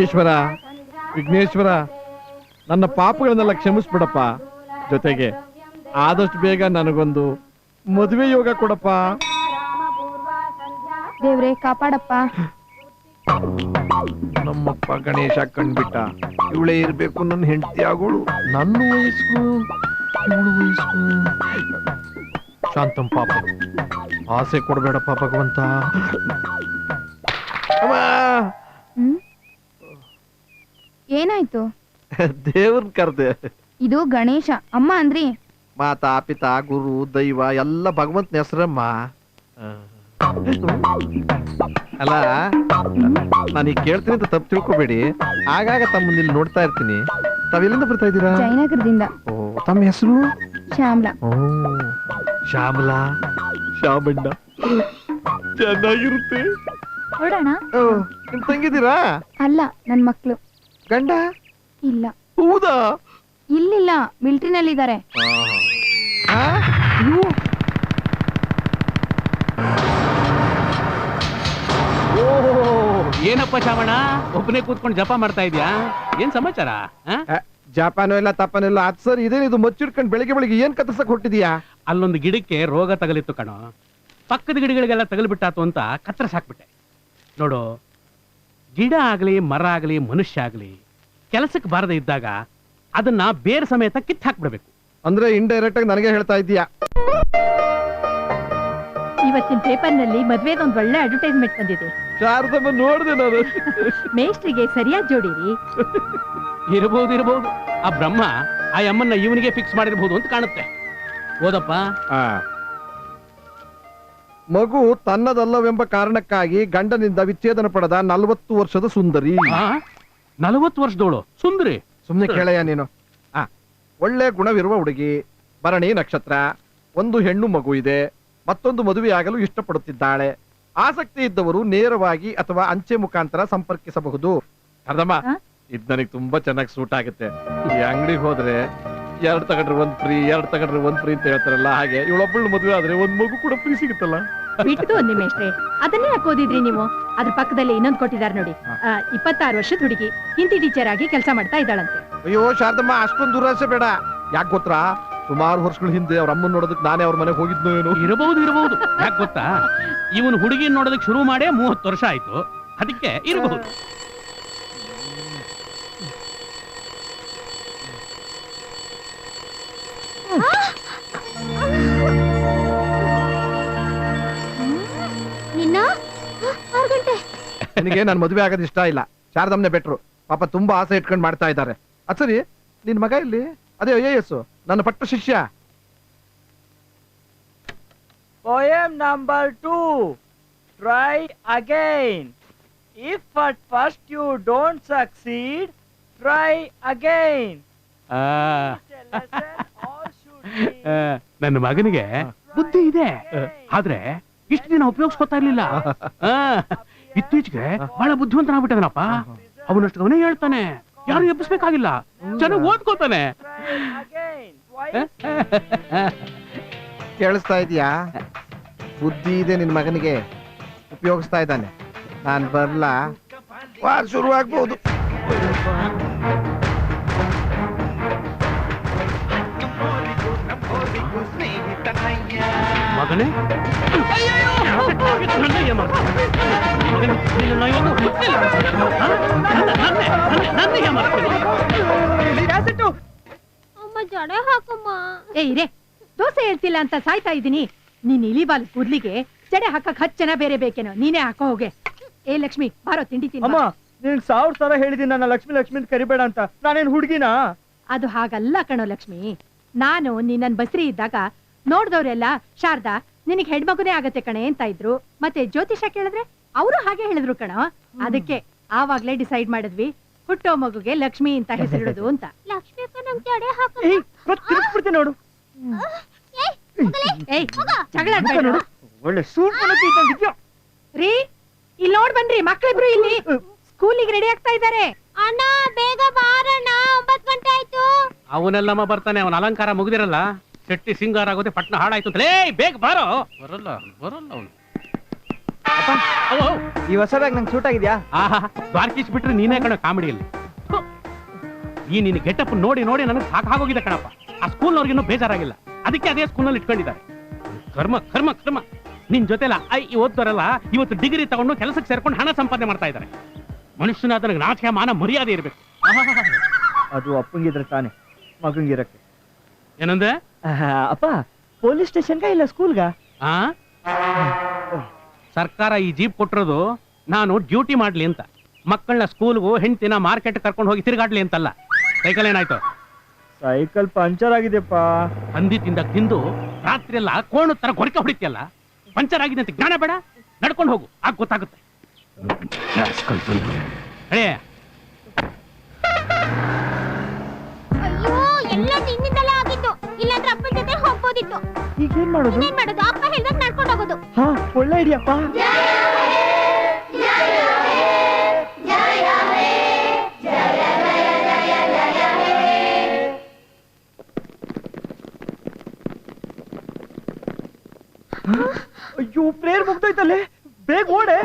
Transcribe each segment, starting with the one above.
ಈಶ್ವರ, ವಿಘ್ನೇಶ್ವರ, ನನ್ನ ಪಾಪಗಳನ್ನೆಲ್ಲ ಕ್ಷಮಿಸ್ಬಿಡಪ್ಪ. ಜೊತೆಗೆ ಆದಷ್ಟು ಬೇಗ ನನಗೊಂದು ಮದುವೆ ಯೋಗ ಕೊಡಪ್ಪ. ದೇವ್ರೆ ಕಾಪಾಡಪ್ಪ. ನಮ್ಮಪ್ಪ ಗಣೇಶ ಕಂಡ್ಬಿಟ್ಟ. ಇವಳೇ ಇರ್ಬೇಕು ನನ್ನ ಹೆಂಡತಿ ಆಗೋಳು. ನನ್ನ ವಯಸ್ಸು ಇವಳು ವಯಸ್ಸು. ಶಾಂತಂ ಪಾಪ, ಆಸೆ ಕೊಡ್ಬೇಡಪ್ಪ ಭಗವಂತ. ಏನಾಯ್ತು? ದೇವ್ರನ್ ಕರ್ದೆ. ಇದು ಗಣೇಶ, ಅಮ್ಮ ಅಂದ್ರಿ. ಮಾತಾ ಪಿತಾ ಗುರು ದೈವ ಎಲ್ಲ ಭಗವಂತನ ಹೆಸರಮ್ಮ. ಅಲ್ಲ, ನಾನೀಗ ಕೇಳ್ತೀನಿ ಅಂತ ತಪ್ಪು ತಿಳ್ಕೊಬೇಡಿ. ಆಗಾಗ ತಮ್ಮನ್ನ ಇಲ್ಲಿ ನೋಡ್ತಾ ಇರ್ತೀನಿ. ತಾವೆಲ್ಲಿಂದ ಬರ್ತಾ ಇದ್ದೀರಾ? ಜಯನಗರದಿಂದ. ಓ, ತಮ್ಮ ಹೆಸರು? ಶ್ಯಾಮ್ಲಾ. ಓ, ಶ್ಯಾಮಲಾ, ಶ್ಯಾಮಣ್ಣ, ಚೆನ್ನಾಗಿರುತ್ತೆ. ಹೊರಡೋಣ. ನಿಮ್ ತಂಗಿದ್ದೀರಾ? ಅಲ್ಲ, ನನ್ ಮಕ್ಳು. ಗಂಡ ಇಲ್ಲ. ಹೌದಾ? ಇಲ್ಲಿಲ್ಲ, ಮಿಲ್ಟ್ರಿನಲ್ಲಿದ್ದಾರೆ. ಏನಪ್ಪ ಚಾಮಣ್ಣ, ಒಬ್ಬನೇ ಕೂತ್ಕೊಂಡು ಜಪ ಮಾಡ್ತಾ ಇದ್ಯಾ? ಏನ್ ಸಮಾಚಾರ? ಜಪಾನೋ ಇಲ್ಲ ತಪ್ಪನೋ ಇಲ್ಲ. ಅದ್ ಸರ್, ಇದೇನಿದು ಮಚ್ಚಿಡ್ಕೊಂಡು ಬೆಳಿಗ್ಗೆ ಬೆಳಿಗ್ಗೆ ಏನ್ ಕತ್ತರ್ಸಕ್ ಹೊಟ್ಟಿದ್ಯಾ? ಅಲ್ಲೊಂದು ಗಿಡಕ್ಕೆ ರೋಗ ತಗಲಿತ್ತು ಕಣೋ. ಪಕ್ಕದ ಗಿಡಗಳಿಗೆಲ್ಲ ತಗಲ್ಬಿಟ್ಟಾತು ಅಂತ ಕತ್ತರಿಸಿ ಹಾಕ್ಬಿಟ್ಟೆ. ನೋಡು, ಗಿಡ ಆಗ್ಲಿ ಮರ ಆಗ್ಲಿ ಮನುಷ್ಯ ಆಗ್ಲಿ ಕೆಲಸಕ್ಕೆ ಬಾರದೆ ಇದ್ದಾಗ ಅದನ್ನ ಬೇರೆ ಸಮೇತ ಕಿತ್ತು ಹಾಕ್ಬಿಡ್ಬೇಕು. ಅಂದ್ರೆ ಇಂಡೈರೆಕ್ಟ್ ಆಗಿ ನನಗೆ ಹೇಳ್ತಾ ಇದ್ದೀಯಾ? ಇವತ್ತಿನ ಪೇಪರ್ ನಲ್ಲಿ ಮದ್ವೆದೊಂದು ಒಳ್ಳೆ ಅಡ್ವರ್ಟೈಸ್ಮೆಂಟ್ ಬಂದಿದೆ. ಶಾರದಮ್ಮ ನೋಡಿದೆ ನಾನು. ಮೇಸ್ಟ್ರಿಗೆ ಸರಿಯಾಗಿ ಜೋಡಿರಿ. ಇರಬಹುದು. ಆ ಬ್ರಹ್ಮ ಆ ಅಮ್ಮನ್ನ ಇವನಿಗೆ ಫಿಕ್ಸ್ ಮಾಡಿರಬಹುದು ಅಂತ ಕಾಣುತ್ತೆ. ಓದಪ್ಪ. ಮಗು ತನ್ನದಲ್ಲವೆಂಬ ಕಾರಣಕ್ಕಾಗಿ ಗಂಡನಿಂದ ವಿಚ್ಛೇದನ ಪಡೆದ 40 ವರ್ಷದ ಸುಂದರಿ. 40 ವರ್ಷದವಳು ಸುಂದರಿ? ಸುಮ್ನೆ ಕೇಳಯ್ಯ ನೀನು. ಒಳ್ಳೆ ಗುಣವಿರುವ ಹುಡುಗಿ, ಭರಣಿ ನಕ್ಷತ್ರ, ಒಂದು ಹೆಣ್ಣು ಮಗು ಇದೆ, ಮತ್ತೊಂದು ಮದುವೆಯಾಗಲು ಇಷ್ಟಪಡುತ್ತಿದ್ದಾಳೆ. ಆಸಕ್ತಿ ಇದ್ದವರು ನೇರವಾಗಿ ಅಥವಾ ಅಂಚೆ ಮುಖಾಂತರ ಸಂಪರ್ಕಿಸಬಹುದು. ಅರ್ಧಮ್ಮ, ಇದ್ ನನಗೆ ತುಂಬಾ ಚೆನ್ನಾಗಿ ಸೂಟ್ ಆಗುತ್ತೆ. ಈ ಅಂಗಡಿಗೆ ಹೋದ್ರೆ 2 ತಗೊಂಡ್ರೆ 1 ಫ್ರೀ, 2 ತಗೊಂಡ್ರೆ 1 ಫ್ರೀ ಅಂತ ಹೇಳ್ತಾರಲ್ಲ, ಹಾಗೆ ಇವಳೊಬ್ಬಳು ಮದುವೆ ಆದ್ರೆ 1 ಮಗು ಕೂಡ ಫ್ರೀ ಸಿಗುತ್ತಲ್ಲ. ಬಿಟ್ಟು ಒಂದ್ ನಿಮೇಶ್ರೆ, ಅದನ್ನೇ ಹಾಕೋದಿದ್ರಿ ನೀವು. ಅದ್ರ ಪಕ್ಕದಲ್ಲಿ ಇನ್ನೊಂದು ಕೊಟ್ಟಿದ್ದಾರೆ ನೋಡಿ. 26 ವರ್ಷದ ಹುಡುಗಿ, ಹಿಂದಿ ಟೀಚರ್ ಆಗಿ ಕೆಲಸ ಮಾಡ್ತಾ ಇದ್ದಾಳಂತೆ. ಅಯ್ಯೋ ಶಾರದಮ್ಮ, ಅಷ್ಟೊಂದು ದುರಾಸೆ ಬೇಡ. ಯಾಕೆ ಗೊತ್ತಾ, ಸುಮಾರು ವರ್ಷಗಳ ಹಿಂದೆ ಅವ್ರ ಅಮ್ಮನ್ ನೋಡೋದಕ್ಕೆ ನಾನೇ ಅವ್ರ ಮನೆಗೆ ಹೋಗಿದ್ನೋ ಏನೋ. ಇರಬಹುದು. ಯಾಕೆ ಗೊತ್ತಾ, ಇವನು ಹುಡುಗಿ ನೋಡೋದಕ್ಕೆ ಶುರು ಮಾಡೇ 30 ವರ್ಷ ಆಯ್ತು. ಅದಕ್ಕೆ ಇರಬಹುದು. ನಿನಗೆ ನಾನು ಮದುವೆ ಆಗೋದು ಇಷ್ಟ ಇಲ್ಲ. ಶಾರದಮ್ಮನೆ ಬೆಟ್ರು. ಪಾಪ ತುಂಬಾ ಆಸೆ ಇಟ್ಕೊಂಡು ಮಾಡ್ತಾ ಇದ್ದಾರೆ. ಸರಿ, ನಿನ್ ಮಗ ಇಲ್ಲಿ? ಅದೇ IAS ನನ್ನ ಪಟ್ಟ ಶಿಷ್ಯ. Poem number 2. Try again. If at first you don't succeed, try again. ನನ್ನ ಮಗನಿಗೆ ಬುದ್ಧಿ ಇದೆ, ಆದ್ರೆ ಇಷ್ಟು ದಿನ ಉಪಯೋಗಿಸ್ಕೊತಾ ಇರ್ಲಿಲ್ಲ. ಇತ್ತೀಚೆಗೆ ಬಹಳ ಬುದ್ಧಿವಂತನಾಗ್ಬಿಟ್ಟದನಪ್ಪ. ಅವನಷ್ಟು ಅವನೇ ಹೇಳ್ತಾನೆ, ಯಾರು ಎಬ್ಬಿಸ್ಬೇಕಾಗಿಲ್ಲ, ಚೆನ್ನಾಗಿ ಓದ್ಕೋತಾನೆ. ಕೇಳಿಸ್ತಾ ಇದೀಯಾ? ಬುದ್ಧಿ ಇದೆ ನಿನ್ ಮಗನಿಗೆ, ಉಪಯೋಗಿಸ್ತಾ ಇದ್ದಾನೆ. ನಾನ್ ಬರ್ಲಾ? ಶುರು ಆಗ್ಬಹುದು. ಮಗನೇ, ಏ ದೋಸೆ ಹೇಳ್ತಿಲ್ಲ ಅಂತ ಸಾಯ್ತಾ ಇದ್ದೀನಿ. ನೀನ್ ಇಲಿಬಾಲ್ ಕೂದ್ಲಿಗೆ ಜಡೆ ಹಾಕಕ್ 10 ಜನ ಬೇರೆ ಬೇಕೇನೋ, ನೀನೇ ಹಾಕೋ ಹೋಗೆ. ಏ ಲಕ್ಷ್ಮಿ, ಬಾರೋ ತಿಂಡಿ ತಿನ್ನ. ಅಮ್ಮ, ನೀನ್ 1000 ಸಲ ಹೇಳಿದೀನಿ ನನ್ನ ಲಕ್ಷ್ಮಿ ಕರಿಬೇಡ ಅಂತ. ನಾನೇನ್ ಹುಡುಗಿನಾ? ಅದು ಹಾಗಲ್ಲ ಕಣೋ ಲಕ್ಷ್ಮಿ. ನಾನು ನಿನ್ನನ್ ಬಸ್ರಿ ಇದ್ದಾಗ ನೋಡ್ದವ್ರೆಲ್ಲ ಶಾರದಾ ನಿನಗ್ ಹೆಣ್ಮಗುನೇ ಆಗತ್ತೆ ಕಣೆ ಅಂತ ಇದ್ರು. ಮತ್ತೆ ಜ್ಯೋತಿಷ ಕೇಳಿದ್ರೆ ಅವರು ಹಾಗೆ ಹೇಳಿದ್ರು ಕಣೋ. ಅದಕ್ಕೆ ಆವಾಗ್ಲೇ ಡಿಸೈಡ್ ಮಾಡಿದ್ವಿ, ಹುಟ್ಟೋ ಮಗುಗೆ ಲಕ್ಷ್ಮಿ ಅಂತ ಹೆಸರಿಡೋದು ಅಂತ. ಲಕ್ಷ್ಮಿ ಅಕ್ಕ ನಮ್ ಜಡೆ ಹಾಕ. ತಿರ್ಸ್ಬಿಡ್ತೀನಿ ನೋಡು. ಏಯ್, ಜಗಳ ನೋಡು, ಒಳ್ಳೆ ಸೂಟ್ ಇದ್ಯಾ ರೀ. ಇಲ್ಲಿ ನೋಡ್ ಬನ್ರಿ, ಮಕ್ಳಿಬ್ರು ಇಲ್ಲಿ ಸ್ಕೂಲಿಗೆ ರೆಡಿ ಆಗ್ತಾ ಇದ್ದಾರೆ. ಅಣ್ಣ ಬೇಗ ಬಾರಣ್ಣ, 9 ಗಂಟೆ ಆಯ್ತು. ಅವನೆಲ್ಲಮ್ಮ ಬರ್ತಾನೆ, ಅವನ ಅಲಂಕಾರ ಮುಗಿದಿರಲ್ಲ. ಶೆಟ್ಟಿ ಸಿಂಗಾರ ಆಗೋದೆ, ಪಟ್ನ ಹಾಳಾಯ್ತು. ಬೇಗ ಬಾರೋ. ಬರಲ್ಲ ಅವನು. ಅಪ್ಪ ಓ ಈ ಹೊಸ ಬ್ಯಾಗ್ ನಂಗೆ ಸೂಟ್ ಆಗಿದ್ಯಾ? ಆಹಾ ದ್ವಾರಕೀಶ್ ಬಿಟ್ರೆ ನೀನೇ ಕಣ ಕಾಮಿಡಿಯಲ್ಲಿ. ಈ ನಿನ್ನ ಗೆಟಪ್ ನೋಡಿ ನೋಡಿ ನನಗೆ ಸಾಕಾಗೋಗಿದೆ ಕಣಪ್ಪ. ಆ ಸ್ಕೂಲ್ನವ್ರಿಗಿನ್ನೂ ಬೇಜಾರಾಗಿಲ್ಲ, ಅದಕ್ಕೆ ಅದೇ ಸ್ಕೂಲ್ನಲ್ಲಿ ಇಟ್ಕೊಂಡಿದ್ದಾರೆ. ಕರ್ಮ ಕರ್ಮ ಕರ್ಮ. ನಿನ್ ಜೊತೆಲ್ಲ ಓದ್ತಾರಲ್ಲ ಇವತ್ತು ಡಿಗ್ರಿ ತಗೊಂಡು ಕೆಲಸಕ್ಕೆ ಸೇರ್ಕೊಂಡು ಹಣ ಸಂಪಾದನೆ ಮಾಡ್ತಾ ಇದ್ದಾರೆ. ಮನುಷ್ಯನ ಅದಕ್ಕೆ ನಾಚಿಕೆ ಮಾನ ಮರ್ಯಾದೆ ಇರಬೇಕು. ಅದು ಅಪ್ಪಂಗಿದ್ರೆ ತಾನೆ ಮಗಂಗಿರಕ್ಕೆ. ಏನಂದೆ? ಅಪ್ಪ ಪೊಲೀಸ್ ಸ್ಟೇಷನ್ಗ ಇಲ್ಲ ಸ್ಕೂಲ್ಗ? ಆ ಸರ್ಕಾರ ಈ ಜೀಪ್ ಕೊಟ್ಟಿರೋದು ನಾನು ಡ್ಯೂಟಿ ಮಾಡ್ಲಿ ಅಂತ, ಮಕ್ಕಳನ್ನ ಸ್ಕೂಲ್ಗೂ ಹೆಂಡ್ತಿನ ಮಾರ್ಕೆಟ್ ಕರ್ಕೊಂಡು ಹೋಗಿ ತಿರುಗಾಡ್ಲಿ ಅಂತಲ್ಲ. ಸೈಕಲ್ ಏನಾಯ್ತು? ಸೈಕಲ್ ಪಂಚರ್ ಆಗಿದೆಪ್ಪ. ಹಂದಿ ತಿಂದು ರಾತ್ರಿ ಎಲ್ಲ ಕೋಣ ತರ ಗೊರಕೆ ಹೊಡಿತಿಯಲ್ಲ, ಪಂಚರ್ ಆಗಿದೆ ಅಂತ ಜ್ಞಾನ ಬೇಡ? ನಡ್ಕೊಂಡು ಹೋಗು, ಆಗ ಗೊತ್ತಾಗುತ್ತೆ. ಅಯ್ಯೋ ಎಲ್ಲ ನಿನ್ನಿಂದಲೇ ಆಗಿತ್ತು. ಇಲ್ಲಾಂದ್ರೆ ಅಪ್ಪನ ಜೊತೆ ಹೋಗ್ಬೋದಿತ್ತು. ಈಗ ಏನ್ ಮಾಡೋದು? ಏನ್ ಮಾಡೋದು? ಅಪ್ಪ ಹೇಳ್ದಾಗ ನಡ್ಕೊಂಡು ಹೋಗೋದು. ಹಾ ಒಳ್ಳೆ ಐಡಿಯಪ್ಪ. ಅಯ್ಯೋ ಪ್ರೇಯರ್ ಮುಗ್ದೋಯ್ತಲ್ಲೇ, ಬೇಗ ಓಡೆ.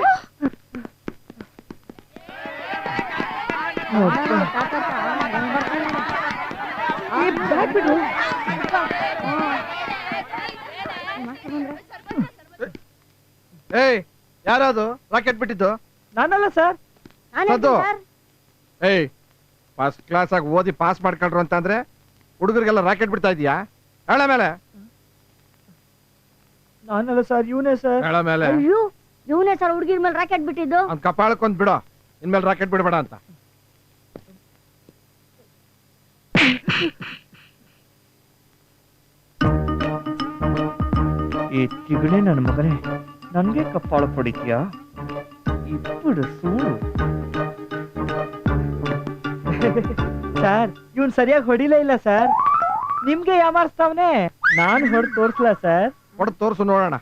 ಏಯ್ ಯಾರದು ರಾಕೆಟ್ ಬಿಟ್ಟಿದ್ದು? ನಾನಲ್ಲ ಸರ್. ಸದ್ದು. ಏಯ್ ಫಸ್ಟ್ ಕ್ಲಾಸ್ ಆಗಿ ಓದಿ ಪಾಸ್ ಮಾಡ್ಕೊಂಡ್ರು ಅಂತಂದ್ರೆ ಹುಡುಗರಿಗೆಲ್ಲ ರಾಕೆಟ್ ಬಿಡ್ತಾ ಇದೀಯಾ? ಹೇಳ ಮೇಲೆ ನಾನಲ್ಲ ಸರ್, ಇವನೇ ಸರ್. ಹೇಳ ಮೇಲೆ ಅಯ್ಯೋ ಇವನೇ ಸರ್ ಹುಡುಗಿರ ಮೇಲೆ ರಾಕೆಟ್ ಬಿಟ್ಟಿದ್ದು. ಅವ್ನ್ ಕಪಾಳಕ್ಕೊಂದ್ ಬಿಡೋ, ಇನ್ಮೇಲೆ ರಾಕೆಟ್ ಬಿಡಬೇಡ ಅಂತ. ಈ ತಿಗಣೆ ನನ್ನ ಮಗನೇ, ನನ್ಗೆ ಕಪ್ಪಾಳ ಪಡಿತೀಯಾ? ఇప్పుడు ಸೂರು ಸರ್, ಇವನ್ ಸರಿಯಾಗಿ ಹೊಡಿಲೇ ಇಲ್ಲ ಸರ್. ನಿಮ್ಗೆ ಯಾಮಾರಿಸ್ತಾವನೆ, ನಾನು ಹೊಡ್ ತೋರ್ಸ್ಲಾ ಸರ್? ಹೊಡೆದು ತೋರ್ಸು ನೋಡೋಣ.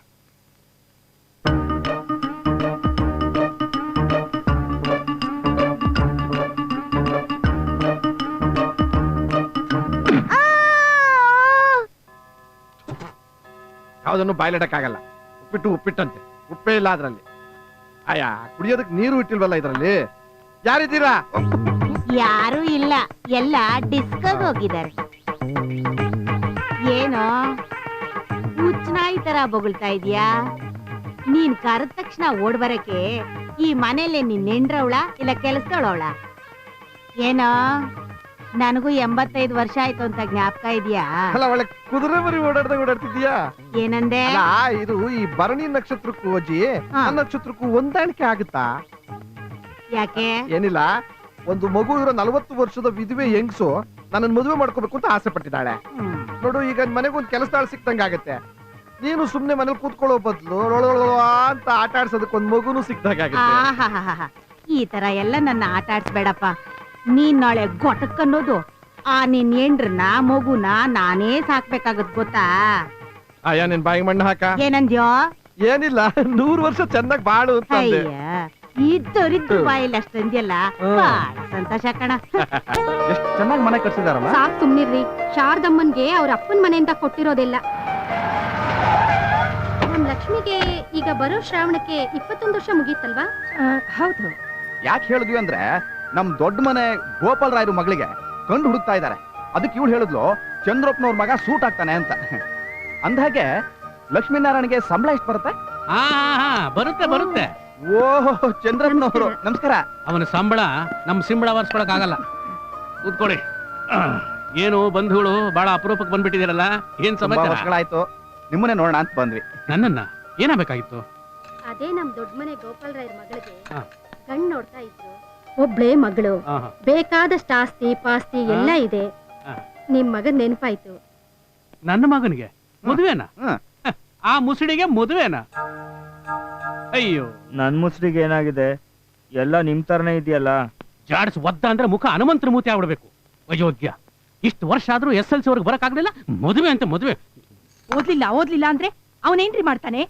ಯಾವ್ದನ್ನು ಬಾಯ್ಲಿಡಕ್ಕಾಗಲ್ಲ. ಉಪ್ಪಿಟ್ಟಂತೆ, ಉಪ್ಪೇ ಇಲ್ಲ ಅದ್ರಲ್ಲಿ. ಅಯ್ಯ ಕುಡಿಯೋದಕ್ಕೆ ನೀರು ಇಟ್ಟಿಲ್ವಲ್ಲ ಇದ್ರಲ್ಲಿ. ಯಾರಿದ್ದೀರಾ? ಯಾರು ಇಲ್ಲ, ಎಲ್ಲ ಡಿಸ್ಕೋಗ್ ಹೋಗಿದ್ದಾರೆ. ಏನೋ ಹುಚ್ಚನಾಯಿ ತರ ಬೊಗಳ್ತಾ ಇದೀಯಾ? ನೀನ್ ಕರೆದ ತಕ್ಷಣ ಓಡ್ ಬರಕ್ಕೆ ಈ ಮನೇಲಿ ನಿನ್ ನೆಂಡ್ರವಳ ಇಲ್ಲ ಕೆಲಸದವಳ? ಏನೋ ನನಗೂ 85 ವರ್ಷ ಆಯ್ತು ಅಂತ ಜ್ಞಾಪಕ ಇದೆಯಾ? ಅಲ್ಲ ಒಳ್ಳೆ ಕುದುರೆ ಮರಿ ಓಡಾಡ್ತಿದ್ಯಾ? ಏನಂದೆ? ಅಲ್ಲ ಇದು ಈ ಭರಣಿ ನಕ್ಷತ್ರಕ್ಕೂ ಅಜ್ಜಿ ಆ ನಕ್ಷತ್ರಕ್ಕೂ ಹೊಂದಾಣಿಕೆ ಆಗುತ್ತಾ? ಯಾಕೆ? ಏನಿಲ್ಲ, ಒಂದು ಮಗು ಇರೋ 40 ವರ್ಷದ ವಿಧವೆ ಹೆಂಗ್ಸು ನನ್ನ ಮದುವೆ ಮಾಡ್ಕೋಬೇಕು ಅಂತ ಆಸೆ ಪಟ್ಟಿದ್ದಾಳೆ. ನೋಡು, ಈಗ ಮನೆಗೊಂದು ಕೆಲಸದಾಳ ಸಿಕ್ತಂಗ ಆಗತ್ತೆ. ನೀನು ಸುಮ್ನೆ ಮನೇಲಿ ಕೂತ್ಕೊಳ್ಳೋ ಬದ್ಲು ಅಂತ ಆಟ ಆಡ್ಸೋದಕ್ಕೆ ಒಂದ್ ಮಗುನು ಸಿಕ್ದಂಗಾಗತ್ತೆ. ಆಹಾಹಾಹಾ. ಈ ತರ ಎಲ್ಲ ನನ್ನ ಆಟ ಆಡ್ಸ್ಬೇಡಪ್ಪ. ನೀನ್ ನಾಳೆ ಗೊಟಕ್ ಅನ್ನೋದು ಆ ನಿನ್ ಹೆಂಡ್ರನ್ನ ಮಗುನ ನಾನೇ ಸಾಕ್ಬೇಕಾಗತ್ ಗೊತ್ತಾ? ಅಯ್ಯ ನಿನ್ ಬಾಯಿಗೆ ಮಣ್ಣು ಹಾಕ. ಏನಂದ್ಯೋ? ಏನಿಲ್ಲ, 100 ವರ್ಷ ಚೆನ್ನಾಗಿ ಬಾಳು ಅಂತ ಅಂದೆ. ಅಯ್ಯ ಇದ್ದೋರಿದ್ದು ಬಾಯಿಲ್ಲ ಅಷ್ಟಂದ್ಯಲ್ಲ, ಬಾಳ ಸಂತೋಷ ಕಣ. ಎಷ್ಟು ಚೆನ್ನಾಗಿ ಮನೆ ಕಟ್ಸಿದಾರಲ್ಲ. ಸಾಕ್ ಸುಮ್ನಿರ್ರಿ. ಶಾರದಮ್ಮನ್ಗೆ ಅವ್ರ ಅಪ್ಪನ ಮನೆಯಿಂದ ಕೊಟ್ಟಿರೋದಿಲ್ಲ. ನಮ್ ಲಕ್ಷ್ಮಿಗೆ ಈಗ ಬರೋ ಶ್ರಾವಣಕ್ಕೆ 21 ವರ್ಷ ಮುಗೀತಲ್ವಾ? ಹೌದು. ಯಾಕೆ ಹೇಳಿದ್ವಿ ಅಂದ್ರೆ ನಮ್ ದೊಡ್ಡ ಮನೆ ಗೋಪಾಲ್ ರಾಯರು ಮಗಳಿಗೆ ಕಂಡು ಹುಡುಕ್ತಾ ಇದ್ದಾರೆ. ಅದಕ್ಕೆ ಇವಳು ಹೇಳಿದ್ಲು ಚಂದ್ರಪ್ಪನವ್ರ ಮಗ ಸೂಟ್ ಆಗ್ತಾನೆ ಅಂತ. ಅಂದ್ಹಾಗೆ ಲಕ್ಷ್ಮೀನಾರಾಯಣಗೆ ಸಂಬಳ ಎಷ್ಟು ಬರುತ್ತೆ? ಬರುತ್ತೆ ಬರುತ್ತೆ. ಓಹೋ, ಚಂದ್ರಪ್ಪನವರು ನಮಸ್ಕಾರ. ಅವನ ಸಂಬಳ ನಮ್ ಸಿಂಬಳ ವರ್ಸ್ಕೊಳಕ್ ಆಗಲ್ಲ. ಕೂತ್ಕೊಡಿ. ಏನು ಬಂಧುಗಳು ಬಹಳ ಅಪರೂಪಕ್ಕೆ ಬಂದ್ಬಿಟ್ಟಿದ್ದೀರಲ್ಲ, ಏನ್ ತುಂಬಾ ಸಮಾಚಾರ? ವರ್ಷಗಳಾಯ್ತು, ನಿಮ್ಮನ್ನೇ ನೋಡೋಣ ಅಂತ ಬಂದ್ವಿ. ನನ್ನನ್ನ ಏನಾಗಬೇಕಾಗಿತ್ತು? ಅದೇ ನಮ್ ದೊಡ್ಡ ಮನೆ ಗೋಪಾಲ್ ರಾಯರ್ ಮಗಳಿಗೆ ಹಾ. ಗಂಡ್ ನೋಡ್ತಾ ಇದ್ರು. ಒಬ್ಳೇ ಮಗಳು, ಆಹಾ. ಬೇಕಾದಷ್ಟು ಆಸ್ತಿ ಪಾಸ್ತಿ ಎಲ್ಲ ಇದೆ. ಹಾ. ನಿಮ್ ಮಗನ್ ನೆನಪಾಯ್ತು. ನನ್ನ ಮಗನಿಗೆ ಮದುವೆನಾ? ಹ್ಮ್. ಆ ಮುಸುಡಿಗೆ ಮದುವೆನಾ? ಅಯ್ಯೋ, ನನ್ ಮುಸ್ರಿಗೆ ಏನಾಗಿದೆ? ಎಲ್ಲ ನಿಮ್ ತರನೇ ಇದೆಯಲ್ಲ. ಜಾಡ್ಸ್ ಒದ್ದ ಅಂದ್ರೆ ಮುಖ ಹನುಮಂತರ ಮೂತಿ ಆಗ್ಬಿಡ್ಬೇಕು. ಅಯೋಗ್ಯ. ಇಷ್ಟು ವರ್ಷ ಆದ್ರೂ SLC ವರ್ಗ ಬರಕ್ಕಾಗ್ಲಿಲ್ಲ, ಮದುವೆ ಅಂತ ಮದುವೆ. ಓದ್ಲಿಲ್ಲ ಅಂದ್ರೆ ಅವನೇನ್ರಿ ಮಾಡ್ತಾನೆ?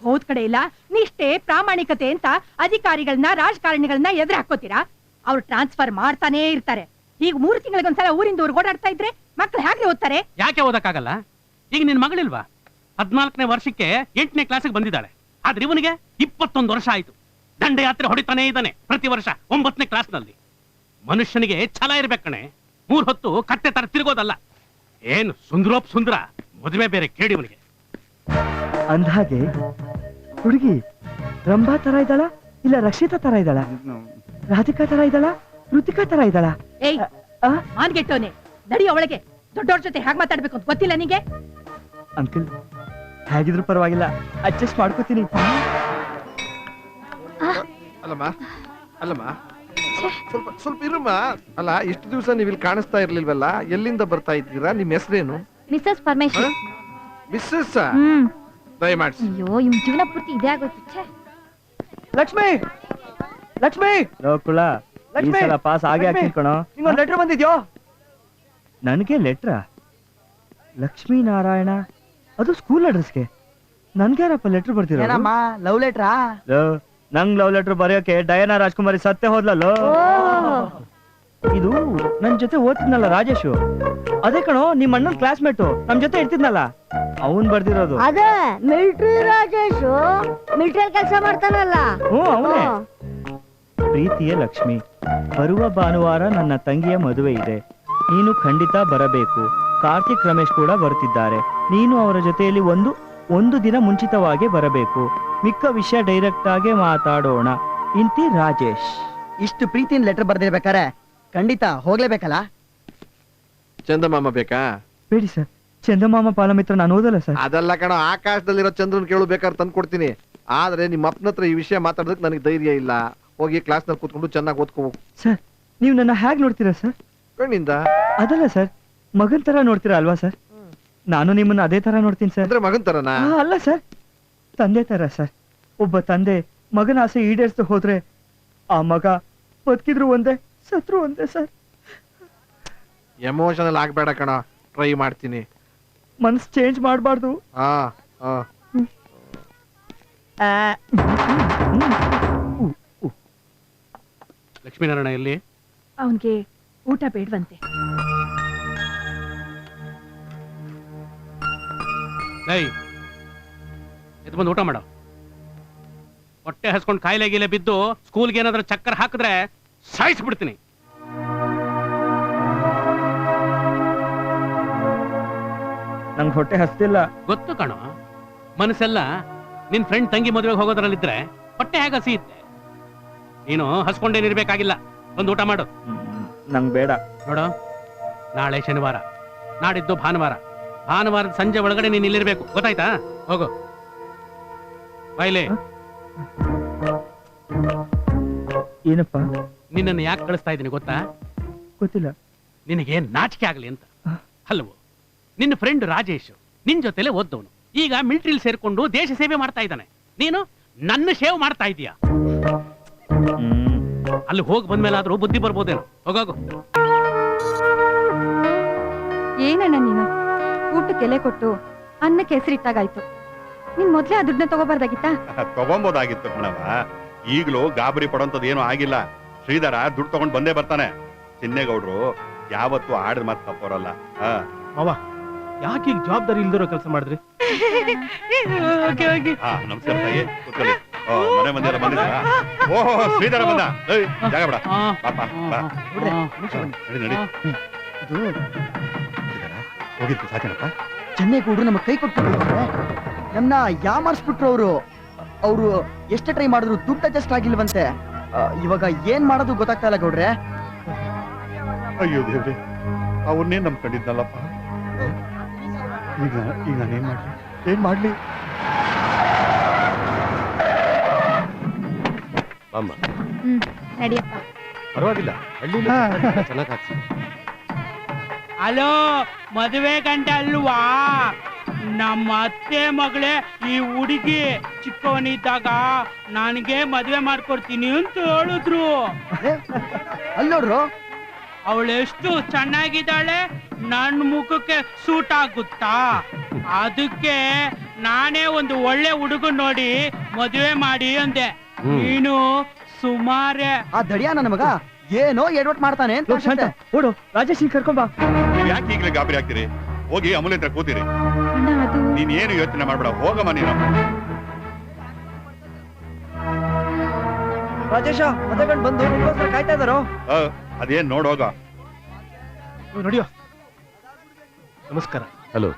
ಹೋದ್ ಕಡೆ ಇಲ್ಲ ನಿಷ್ಠೆ ಪ್ರಾಮಾಣಿಕತೆ ಅಂತ ಅಧಿಕಾರಿಗಳನ್ನ ರಾಜಕಾರಣಿಗಳನ್ನ ಎದುರು ಹಾಕೋತೀರಾ? ಅವ್ರು ಟ್ರಾನ್ಸ್ಫರ್ ಮಾಡ್ತಾನೇ ಇರ್ತಾರೆ. ಈಗ 3 ತಿಂಗಳಿಗೊಂದ್ಸಲ ಊರಿಂದ ಊರಿಗೆ ಓಡಾಡ್ತಾ ಇದ್ರೆ ಮಕ್ಳು ಹೇಗೆ ಓದ್ತಾರೆ? ಯಾಕೆ ಓದಕ್ಕಾಗಲ್ಲ? ಈಗ ನಿನ್ ಮಗಳಿಲ್ವಾ? 14ನೇ ವರ್ಷಕ್ಕೆ 8ನೇ ಕ್ಲಾಸಿಗೆ ಬಂದಿದ್ದಾಳೆ. ಆದ್ರೆ ಇವನಿಗೆ 21 ವರ್ಷ ಆಯ್ತು. ದಂಡಯಾತ್ರೆ ಹೊಡಿತಾನೇ ಇದ್ದಾನೆ ಪ್ರತಿ ವರ್ಷ 9ನೇ ಕ್ಲಾಸ್ನಲ್ಲಿ. ಮನುಷ್ಯನಿಗೆ ಛಲ ಇರ್ಬೇಕಣೆ, 3 ಹೊತ್ತು ಕತ್ತೆ ತರ ತಿರುಗೋದಲ್ಲ. ಏನು ಸುಂದರೋಪ್ ಸುಂದರ, ಮದುವೆ ಬೇರೆ ಕೇಳಿ ಇವನಿಗೆ. ಅಂದ್ಹಾಗೆ ಹುಡುಗಿ ರಂಭಾ ತರ ಇದ್ದಾಳ, ಇಲ್ಲ ರಕ್ಷಿತಾ ತರ ಇದ್ದಾಳ, ರಾಧಿಕಾ ತರ ಇದ್ದಾಳ, ಋತಿಕಾ ತರ ಇದ್ದಾಳ? ಏಯ್ ಮಾನ್ಗೆಟ್ಟವನೆ, ನಡಿಯೋ ಒಳಗೆ. ದೊಡ್ಡವ್ರ ಜೊತೆ ಹೇಗ್ ಮಾತಾಡ್ಬೇಕು ಅಂತ ಗೊತ್ತಿಲ್ಲ ನಿಂಗೆ? ಅಂಕಲ್ ಹೇಗಿದ್ರು ಪರವಾಗಿಲ್ಲ, ಅಡ್ಜಸ್ಟ್ ಮಾಡ್ಕೋತೀನಿ. ಅಲ್ಲಮ್ಮ ಸ್ವಲ್ಪ ಸ್ವಲ್ಪ ಇರಮ್ಮ. ಅಲ್ಲ, ಇಷ್ಟು ದಿವಸ ನೀವು ಇಲ್ಲಿ ಕಾಣಿಸ್ತಾ ಇರ್ಲಿಲ್ವಲ್ಲ, ಎಲ್ಲಿಂದ ಬರ್ತಾ ಇದ್ದೀರಾ? ನಿಮ್ಮ ಹೆಸರೇನು? ಮಿಸಸ್ ಪರಮೇಶ್ವರ್. ಮಿಸ್ಸಸ್ ದಯಮಾಡಿಸಿ. ಅಯ್ಯೋ ಇವ್ ಜೀವನ ಪೂರ್ತಿ ಇದೇ ಆಗೋಯ್ತು. ಲಕ್ಷ್ಮಿ ಲಕ್ಷ್ಮಿ ಕುಳ ಲಕ್ಷ್ಮಿ! ಪಾಸ್ ಆಗಿ ಲಕ್ಷ್ಮಿ! ಕಣೋ. ನಿಂಗೊಂದು ಲೆಟರ್ ಬಂದಿದ್ಯೋ? ನನಗೆ ಲೆಟ್ರ? ಲಕ್ಷ್ಮೀ ನಾರಾಯಣ, ಅದು ಸ್ಕೂಲ್ ಅಡ್ರೆಸ್ಗೆ. ನನ್ಗ್ಯಾರಪ್ಪ ಲೆಟರ್ ಬರ್ತಿರೋ? ಲವ್ ಲೆಟ್ರಾ? ನಂಗ್ ಲವ್ ಲೆಟರ್ ಬರೆಯೋಕೆ ಡಯಾನಾ ರಾಜ್ಕುಮಾರಿ ಸತ್ತೇ ಹೋದ್ಲಲ್ಲೋ. ಇದು ನನ್ ಜೊತೆ ಓದ್ತಿದ್ನಲ್ಲ ರಾಜೇಶು, ಅದೇ ಕಣೋ ನಿಮ್ಮ ಅಣ್ಣನ ಕ್ಲಾಸ್ಮೇಟು, ನಮ್ ಜೊತೆ ಇರ್ತಿದ್ನಲ್ಲ, ಅವನ್ ಬರ್ದಿರೋದು. ಅದೇ ಮಿಲಿಟರಿ ರಾಜೇಶು, ಮಿಲಿಟರಿ ಕೆಲಸ ಮಾಡ್ತಾನಲ್ಲ. ಹ್ಞೂ ಅವನೇ. ಪ್ರೀತಿಯ ಲಕ್ಷ್ಮಿ, ಬರುವ ಭಾನುವಾರ ನನ್ನ ತಂಗಿಯ ಮದುವೆ ಇದೆ, ನೀನು ಖಂಡಿತ ಬರಬೇಕು. ಕಾರ್ತಿಕ್ ರಮೇಶ್ ಕೂಡ ಬರ್ತಿದ್ದಾರೆ, ನೀನು ಅವರ ಜೊತೆಯಲ್ಲಿ ಒಂದು ದಿನ ಮುಂಚಿತವಾಗಿ ಬರಬೇಕು. ಮಿಕ್ಕ ವಿಷಯ ಡೈರೆಕ್ಟ್ ಆಗಿ ಮಾತಾಡೋಣ. ಇಂತಿ ರಾಜೇಶ್. ಇಷ್ಟು ಪ್ರೀತಿನ ಲೆಟರ್ ಬರ್ದಿರ್ಬೇಕಾರೆ ಖಂಡಿತ ಹೋಗ್ಲೇಬೇಕಲ್ಲ? ಚಂದಮಾಮ ಬೇಕಾ? ಬೇಡಿ ಸರ್, ಚಂದಮಾಮ ಪಾಲಮಿತ್ರ ನಾನು ಓದಲ್ಲ ಸರ್. ಅದೆಲ್ಲ ಕಣ, ಆಕಾಶದಲ್ಲಿರೋ ಚಂದ್ರನ್ ಕೇಳು, ಬೇಕಾದ್ರೆ ತಂದು ಕೊಡ್ತೀನಿ. ಆದ್ರೆ ನಿಮ್ಮ ಅಪ್ಪನ ಹತ್ರ ಈ ವಿಷಯ ಮಾತಾಡೋದಕ್ಕೆ ನನಗೆ ಧೈರ್ಯ ಇಲ್ಲ. ಹೋಗಿ ಕ್ಲಾಸ್ನಲ್ಲಿ ಕೂತ್ಕೊಂಡು ಚೆನ್ನಾಗಿ ಓದ್ಕೋ. ಸರ್ ನೀವು ನನ್ನ ಹೇಗ್ ನೋಡ್ತೀರಾ ಸರ್? ಕಣ್ಣಿಂದ. ಅದಲ್ಲ ಸರ್, ಮಗನ್ ತರ ನೋಡ್ತೀರಾ ಅಲ್ವಾ ಸರ್? ನಾನು ನಿಮ್ಮನ್ನ ಅದೇ ತರ ನೋಡ್ತೀನಿ ಸರ್. ಅಂದ್ರೆ ಮಗನ್ ತರನಾ? ಅಲ್ಲ ಸರ್, ತಂದೆ ತರ ಸರ್. ಒಬ್ಬ ತಂದೆ ಮಗನ ಆಸೆ ಈಡೇರಿಸ್ದು ಹೋದ್ರೆ ಆ ಮಗ ಬದುಕಿದ್ರು ಒಂದೇ, ಸತ್ರು ಒಂದೇ ಸರ್. ಎಮೋಷನಲ್ ಆಗ್ಬೇಡ ಕಣ, ಟ್ರೈ ಮಾಡ್ತೀನಿ. ಮನ್ಸ್ ಚೇಂಜ್ ಮಾಡಬಾರ್ದು. ಲಕ್ಷ್ಮೀನಾರಾಯಣ ಎಲ್ಲಿ? ಅವನ್ಗೆ ಊಟ ಬೇಡ್ವಂತೆ. ಎದ್ದು ಬಂದು ಊಟ ಮಾಡ. ಹೊಟ್ಟೆ ಹಸ್ಕೊಂಡು ಕಾಯಿಲೆ ಗೀಲೆ ಬಿದ್ದು ಸ್ಕೂಲ್ಗೆ ಏನಾದ್ರೂ ಚಕ್ಕರ್ ಹಾಕಿದ್ರೆ ಸಾಯಿಸ್ಬಿಡ್ತೀನಿ. ನಂಗೆ ಹೊಟ್ಟೆ ಹಸ್ತಿಲ್ಲ. ಗೊತ್ತು ಕಣೋ, ಮನಸ್ಸೆಲ್ಲ ನಿನ್ ಫ್ರೆಂಡ್ ತಂಗಿ ಮದುವೆಗೆ ಹೋಗೋದ್ರಲ್ಲಿದ್ರೆ ಹೊಟ್ಟೆ ಹೇಗೆ ಹಸಿಯುತ್ತೆ. ನೀನು ಹಸ್ಕೊಂಡೇನಿರ್ಬೇಕಾಗಿಲ್ಲ, ಒಂದು ಊಟ ಮಾಡು. ನಂಗೆ ಬೇಡ. ನೋಡು, ನಾಳೆ ಶನಿವಾರ, ನಾಡಿದ್ದು ಭಾನುವಾರ. ಭಾನುವಾರದ ಸಂಜೆ ಒಳಗಡೆ ನೀನ್ ಇಲ್ಲಿರ್ಬೇಕು, ಗೊತ್ತಾಯ್ತಾ? ಹೋಗು ಬಾಯ್ಲೆ. ಏನಪ್ಪ? ನಿನ್ನನ್ನು ಯಾಕೆ ಕಳಿಸ್ತಾ ಇದ್ದೀನಿ ಗೊತ್ತಾ? ಗೊತ್ತಿಲ್ಲ. ನಿನಗೆ ನಾಚಿಕೆ ಆಗ್ಲಿ ಅಂತ ಅಲ್ವೋ? ನಿನ್ನ ಫ್ರೆಂಡ್ ರಾಜೇಶ್ ನಿನ್ ಜೊತೆಲೆ ಓದ್ದವನು, ಈಗ ಮಿಲಿಟರಿಲಿ ಸೇರ್ಕೊಂಡು ದೇಶ ಸೇವೆ ಮಾಡ್ತಾ ಇದ್ದಾನೆ. ನೀನು ನನ್ನ ಸೇವ್ ಮಾಡ್ತಾ ಇದೀಯ. ಅಲ್ಲಿ ಹೋಗಿ ಬಂದ್ಮೇಲಾದ್ರೂ ಬುದ್ಧಿ ಬರ್ಬೋದೇನೋ. ಹೋಗೋಗು. ಏನಣ್ಣ ನೀನು ಊಟಕ್ಕೆ ಎಲೆ ಕೊಟ್ಟು ಅನ್ನಕ್ಕೆ ಹೆಸರಿಟ್ಟಾಗಾಯ್ತು. ನೀನ್ ಮೊದ್ಲೇ ಆ ದುಡ್ಡನ್ನ ತಗೋಬಾರ್ದಾಗಿತ್ತಾ? ತಗೊಂಬೋದಾಗಿತ್ತು ಕಣವ. ಈಗ್ಲೂ ಗಾಬರಿ ಪಡೋಂಥದ್ದು ಏನೂ ಆಗಿಲ್ಲ. ಶ್ರೀಧರ ದುಡ್ಡು ತಗೊಂಡ್ ಬಂದೇ ಬರ್ತಾನೆ. ಚಿನ್ನೇಗೌಡ್ರು ಯಾವತ್ತೂ ಆಡಿದ ಮಾತು ತಪ್ಪೋರಲ್ಲ. ಮಾವ, ಯಾಕೆ ಈಗ ಜವಾಬ್ದಾರಿ ಇಲ್ದಿರೋ ಕೆಲಸ ಮಾಡಿದ್ರಿ? ನಮಸ್ಕಾರ ತಾಯಿ, ಕೂತ್ಕೊಳ್ಳಿ. ಮನೆ ಮಂದಿರ ಬಂದಿದ್ದೀರಾ? ಓಹೋ, ಶ್ರೀಧರ ಬಂದ. ಜಾಗ ಬೇಡ, ಪಾಪ ಬಾ. ನಡಿ ನಡಿ. ಹೋಗಿದ್ದು ಸಾಕೇನಪ್ಪ? ಚೆನ್ನೈಗೌಡ್ರು ನಮ್ಮ ಕೈ ಕೊಟ್ಟು ನಮ್ನ ಯಾಮಾರಿಸ್ಬಿಟ್ರು. ಅವರು ಎಷ್ಟೇ ಟ್ರೈ ಮಾಡಿದ್ರು ದುಡ್ಡು ಅಡ್ಜಸ್ಟ್ ಆಗಿಲ್ವಂತೆ. ಇವಾಗ ಏನ್ ಮಾಡೋದು ಗೊತ್ತಾಗ್ತಾ ಇಲ್ಲ ಗೌಡ್ರೆ. ಅಯ್ಯೋ ದೇವ್ರೆ, ಅವನ್ನೇ ನಂಬ್ಕೊಂಡಿದ್ನಲ್ಲಪ್ಪ. ಈಗ ನಾನೇನ್ ಮಾಡ್ಲಿ? ಅಮ್ಮ ನಡಿಯಪ್ಪ. ಪರವಾಗಿಲ್ಲ, ಹಳ್ಳಿ ಚೆನ್ನಾಗಿ ಹಾಕ್ಸಿ. ಹಲೋ, ಮದುವೆ ಗಂಟೆ ಅಲ್ವಾ? ನಮ್ಮ ಅತ್ತೆ ಮಗಳೇ ಈ ಹುಡುಗಿ. ಚಿಕ್ಕವನಿದ್ದಾಗ ನನಗೆ ಮದುವೆ ಮಾಡ್ಕೊಡ್ತೀನಿ ಅಂತ ಹೇಳಿದ್ರು. ಅಲ್ಲೋಡ್ರು, ಅವಳೆಷ್ಟು ಚೆನ್ನಾಗಿದ್ದಾಳೆ, ನನ್ನ ಮುಖಕ್ಕೆ ಸೂಟ್ ಆಗುತ್ತಾ? ಅದಕ್ಕೆ ನಾನೇ ಒಂದು ಒಳ್ಳೆ ಹುಡುಗ ನೋಡಿ ಮದುವೆ ಮಾಡಿ ಅಂದೆ. ನೀನು ಸುಮಾರೇ. ಆ ದಡಿಯ ನನ್ನ ಮಗ ಏನೋ ಎಡವಟ್ ಮಾಡ್ತಾನೆ ಅಂತ ಶಾಂತ ಓಡು, ರಾಜೇಶ್ ಕರ್ಕೊಂಬಾ. ನೀವ್ ಯಾಕೆ ಈಗಲೇ ಗಾಬರಿ ಆಗ್ತೀರಿ? ಹೋಗಿ ಅಮೂಲ್ಯ ಹತ್ರ ಕೂತಿರಿ. ಅಣ್ಣ ಅದು ನೀನ್ ಏನು ಯೋಚನೆ ಮಾಡ್ಬೇಡ, ಹೋಗಮ್ಮ ನೀನು. ರಾಜೇಶ ಮದುವೆ ಬಂದು ನಿನ್ಗೋಸ್ಕರ ಕಾಯ್ತಾ ಇದಾರೋ. ಅದೇನ್ ನೋಡೋಗ. ನೋಡಿಯೋ. ನಮಸ್ಕಾರ. ಹಲೋ.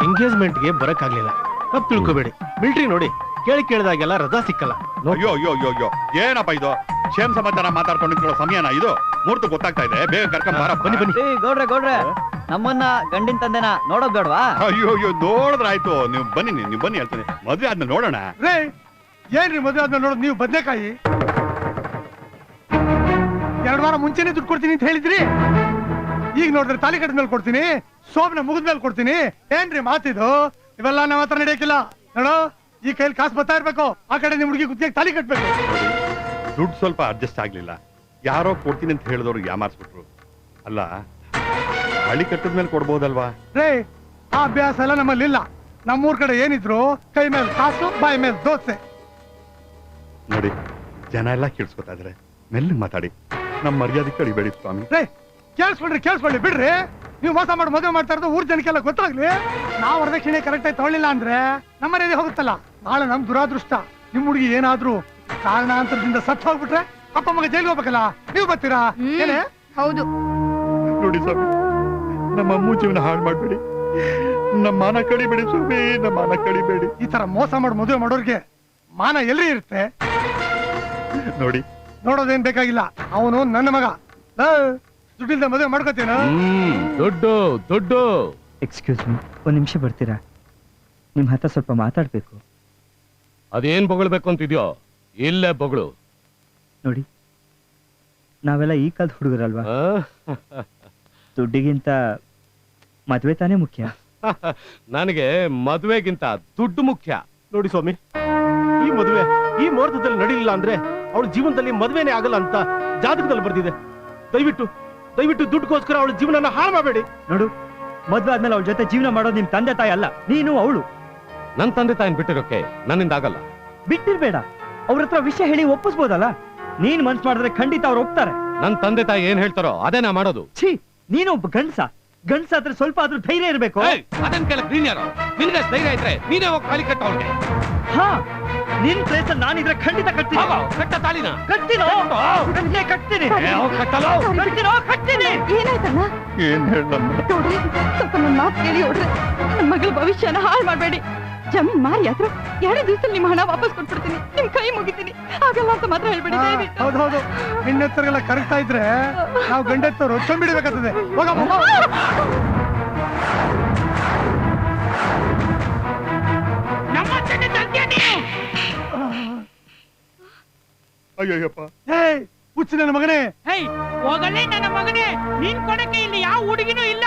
ಎಂಗೇಜ್ಮೆಂಟ್ಗೆ ಬರಕ್ಕಾಗ್ಲಿಲ್ಲ, ತಪ್ಪು ತಿಳ್ಕೊಬೇಡಿ. ಮಿಲಿಟರಿ ನೋಡಿ, ಕೇಳಿದಾಗೆಲ್ಲ ರಜಾ ಸಿಕ್ಕಲ್ಲ. ಅಯ್ಯೋ ಅಯ್ಯೋ ಅಯ್ಯೋ ಅಯ್ಯೋ, ಏನಪ್ಪ ಇದು? ಕ್ಷೇಮ ಸಮಾಚಾರ ಮಾತಾಡ್ಕೊಂಡು ನಿಂತ್ಕೊಳ್ಳೋ ಸಮಯನ ಇದು? ಮುಹೂರ್ತ ಗೊತ್ತಾಗ್ತಾ ಇದೆ, ಬೇಗ ಕರ್ಕೊಂಡ್ ಬಾರ. ಬನ್ನಿ ಬನ್ನಿ. ಗೌಡ್ರೆ ನಮ್ಮನ್ನ ಗಂಡಿನ ತಂದೆನ ನೋಡೋದ್ ಬೇಡವಾ? ಅಯ್ಯೋ ಅಯ್ಯೋ, ನೋಡಿದ್ರಾಯ್ತು. ನೀವು ಬನ್ನಿ ಹೇಳ್ತೀನಿ. ಮದ್ವೆ ಆದ್ಮೇಲೆ ನೋಡೋಣ. ಏನ್ರಿ ಮದುವೆ ಆದ್ಮೇಲೆ ನೋಡೋದು? ನೀವು ಬದನೆಕಾಯಿ 2 ವಾರ ಮುಂಚೆನೆ ದುಡ್ಡು ಕೊಡ್ತೀನಿ ಅಂತ ಹೇಳಿದ್ರಿ. ಈಗ ನೋಡಿದ್ರೆ ತಾಲಿ ಕಟ್ಟಿದ ಮೇಲೆ ಕೊಡ್ತೀನಿ, ಸೋಬ್ನ ಮುಗಿದ ಮೇಲೆ ಕೊಡ್ತೀನಿ. ಏನ್ರಿ ಮಾತಿದು? ಇವೆಲ್ಲ ನಾವ್ ಹತ್ರ ನಡೆಯಕ್ಕಿಲ್ಲ. ನೋಡು, ಈ ಕೈಲಿ ಕಾಸು ಬರ್ತಾ ಇರ್ಬೇಕು, ಆ ಕಡೆ ನಿಮ್ ಹುಡುಗಿ ಗುತ್ತಿಗೆ ತಾಲಿ ಕಟ್ಬೇಕು. ದುಡ್ಡು ಸ್ವಲ್ಪ ಅಡ್ಜಸ್ಟ್ ಆಗ್ಲಿಲ್ಲ, ಯಾರೋ ಕೊಡ್ತೀನಿ ಅಂತ ಹೇಳಿದವ್ರು ಯಾಮಾರ್ಸ್ಬಿಟ್ರು. ಅಲ್ಲ, ಹಳ್ಳಿ ಕಟ್ಟಿದ್ಮೇಲೆ ಕೊಡ್ಬೋದಲ್ವಾ? ಆ ಅಭ್ಯಾಸ ಎಲ್ಲ ನಮ್ಮಲ್ಲಿ ಇಲ್ಲ. ನಮ್ಮೂರ್ ಕಡೆ ಏನಿದ್ರು ಕೈ ಮೇಲೆ ಕಾಸು, ಬಾಯಿ ಮೇಲೆ ದೋಸೆ. ನೋಡಿ, ಜನ ಎಲ್ಲ ಕೇಳಿಸ್ಕೊತಾ ಇದಾರೆ, ಮೆಲ್ಲಗೆ ಮಾತಾಡಿ. ನಮ್ಮ ಮರ್ಯಾದೆ ಕಳಿಬೇಡಿ ಸ್ವಾಮಿ. ಕೇಳಿಸ್ಕೊಳ್ಳಿ ಬಿಡ್ರಿ. ನೀವು ಮೋಸ ಮಾಡಿ ಮದುವೆ ಮಾಡ್ತಾ ಇರೋದು ಊರ್ ಜನಕ್ಕೆಲ್ಲ ಗೊತ್ತಾಗ್ಲಿ. ನಾವು ವರದಕ್ಷಿಣೆ ಕರೆಕ್ಟ್ ಆಗಿ ತಗೊಳ್ಳಿಲ್ಲ ಅಂದ್ರೆ ನಮ್ಮ ಮರ್ಯಾದೆ ಹೋಗುತ್ತಲ್ಲ. ನಾಳೆ ನಮ್ ದುರಾದೃಷ್ಟ. ನಿಮ್ ಹುಡುಗಿ ಏನಾದ್ರೂ ಕಾರಣಾಂತರದಿಂದ ಸತ್ತು ಹೋಗ್ಬಿಟ್ರೆ ಅಪ್ಪ ಮಗ ಜೈಲಿಗೆ ಹೋಗ್ಬೇಕಲ್ಲ. ನೀವು ಬರ್ತೀರಾ? ಏನೇ? ಹೌದು. ನೋಡಿ ಸ್ವಾಮಿ, ನಮ್ಮ ಅಮ್ಮು ಜೀವನ ಹಾಳು ಮಾಡ್ಬೇಡಿ. ನಮ್ಮ ಮಾನ ಕಳಿಬೇಡಿ ಸ್ವಾಮಿ, ನಮ್ಮ ಮಾನ ಕಳಿಬೇಡಿ. ಈ ತರ ಮೋಸ ಮಾಡಿ ಮದುವೆ ಮಾಡೋರ್ಗೆ ಮಾನ ಎಲ್ರಿ ಇರುತ್ತೆ? ನೋಡಿ, ನೋಡೋದೇನ್ ಬೇಕಾಗಿಲ್ಲ. ಅವನು ನನ್ನ ಮಗ. ದುಡ್ಡಿಲ್ದ ಮದುವೆ ಮಾಡ್ಕೋತೀನ? ದುಡ್ಡು. ಎಕ್ಸ್ಕ್ಯೂಸ್ ಮೀ, ಒಂದ್ ನಿಮಿಷ ಬರ್ತೀರಾ? ನಿಮ್ ಹತ್ರ ಸ್ವಲ್ಪ ಮಾತಾಡ್ಬೇಕು. ಅದೇನ್ ಬೊಗಳ್ಬೇಕು ಅಂತಿದ್ಯೋ? ಇಲ್ಲೇ ಬೊಗಳು. ನೋಡಿ, ನಾವೆಲ್ಲ ಈ ಕಾಲದ ಹುಡುಗರಲ್ವಾ? ದುಡ್ಡಿಗಿಂತ ಮದ್ವೆ ತಾನೇ ಮುಖ್ಯ. ನನಗೆ ಮದುವೆಗಿಂತ ದುಡ್ಡು ಮುಖ್ಯ. ನೋಡಿ ಸ್ವಾಮಿ, ಈ ಮದುವೆ ಈ ಮುಹೂರ್ತದಲ್ಲಿ ನಡೀಲಿಲ್ಲ ಅಂದ್ರೆ ಅವಳ ಜೀವನದಲ್ಲಿ ಮದುವೆನೇ ಆಗಲ್ಲ ಅಂತ ಜಾತಕದಲ್ಲಿ ಬರ್ದಿದೆ. ದಯವಿಟ್ಟು ದುಡ್ಡುಗೋಸ್ಕರ ಅವಳ ಜೀವನನ ಹಾಳು ಮಾಡಬೇಡಿ. ನೋಡು, ಮದ್ವೆ ಆದ್ಮೇಲೆ ಅವಳ ಜೊತೆ ಜೀವನ ಮಾಡೋದು ನಿಮ್ ತಂದೆ ತಾಯಿ ಅಲ್ಲ, ನೀನು ಅವಳು. ನನ್ ತಂದೆ ತಾಯಿನ ಬಿಟ್ಟಿರೋಕೆ ನನ್ನಿಂದ ಆಗಲ್ಲ. ಬಿಟ್ಟಿರ್ಬೇಡ, ಅವ್ರ ಹತ್ರ ವಿಷಯ ಹೇಳಿ ಒಪ್ಪಿಸ್ಬೋದಲ್ಲ. ನೀನ್ ಮನ್ಸ್ ಮಾಡಿದ್ರೆ ಖಂಡಿತ ಅವ್ರು ಒಪ್ತಾರೆ. ನನ್ ತಂದೆ ತಾಯಿ ಏನ್ ಹೇಳ್ತಾರೋ ಅದೇ ನಾ ಮಾಡೋದು. ಛೀ, ನೀನು ಒಬ್ಬ ಗಂಡ್ಸ ಆದ್ರೆ ಸ್ವಲ್ಪ ಆದ್ರೂ ಧೈರ್ಯ ಇರ್ಬೇಕು. ಅದನ್ ಕೇಳಕ್ ನೀನ್ ಯಾರೋ? ನಿನ್ಗೆ ಧೈರ್ಯ ಇದ್ರೆ ನೀನೇ ಹೋಗಿ ತಾಳಿ ಕಟ್ಟ ಅವ್ರಿಗೆ. ಹಾ, ನಿನ್ ಪ್ಲೇಸ್ ನಾನಿದ್ರೆ ಖಂಡಿತ ಕಟ್ತೀನಿ. ಕಟ್ಟ ತಾಳಿನ ಕಟ್ತೀನಿ. ಏನಾಯ್ತಣ್ಣ? ಏನ್ ಹೇಳಮ್ಮ? ನೋಡ್ರಿ, ಸ್ವಲ್ಪ ನನ್ನ ಮಾತು ಕೇಳಿ ನೋಡ್ರಿ. ನನ್ನ ಮಗಳ ಭವಿಷ್ಯನ ಹಾಳು ಮಾಡಬೇಡಿ. ಜಮೀನ್ ಮಾರಿ ಆದ್ರೂ 2 ದಿವಸದಲ್ಲಿ ನಿಮ್ಮ ಹಣ ವಾಪಸ್ ಕೊಟ್ಬಿಡ್ತೀನಿ. ನಿಮ್ ಕೈ ಮುಗಿತೀನಿ. ಆಗಲ್ಲ ಅಂತ ಮಾತ್ರ ಹೇಳ್ಬೇಡಿ. ಹೌದು, ಹೆಣ್ಣೆತ್ತರಿಗೆಲ್ಲ ಕರೆಕ್ತಾ ಇದ್ರೆ ನಾವು ಗಂಡೆತ್ತವರು ಚಂಬಿಡ್ಬೇಕಾಗ್ತದೆ. ಅಯ್ಯಯ್ಯಪ್ಪ, ಹುಚ್ಚು ನನ್ನ ಮಗನೇ. ಹೋಗಲೇ ನನ್ನ ಮಗನೇ, ನೀನ್ ಕೊಡಕ್ಕೆ ಇಲ್ಲಿ ಯಾವ ಹುಡುಗಿನೂ ಇಲ್ಲ.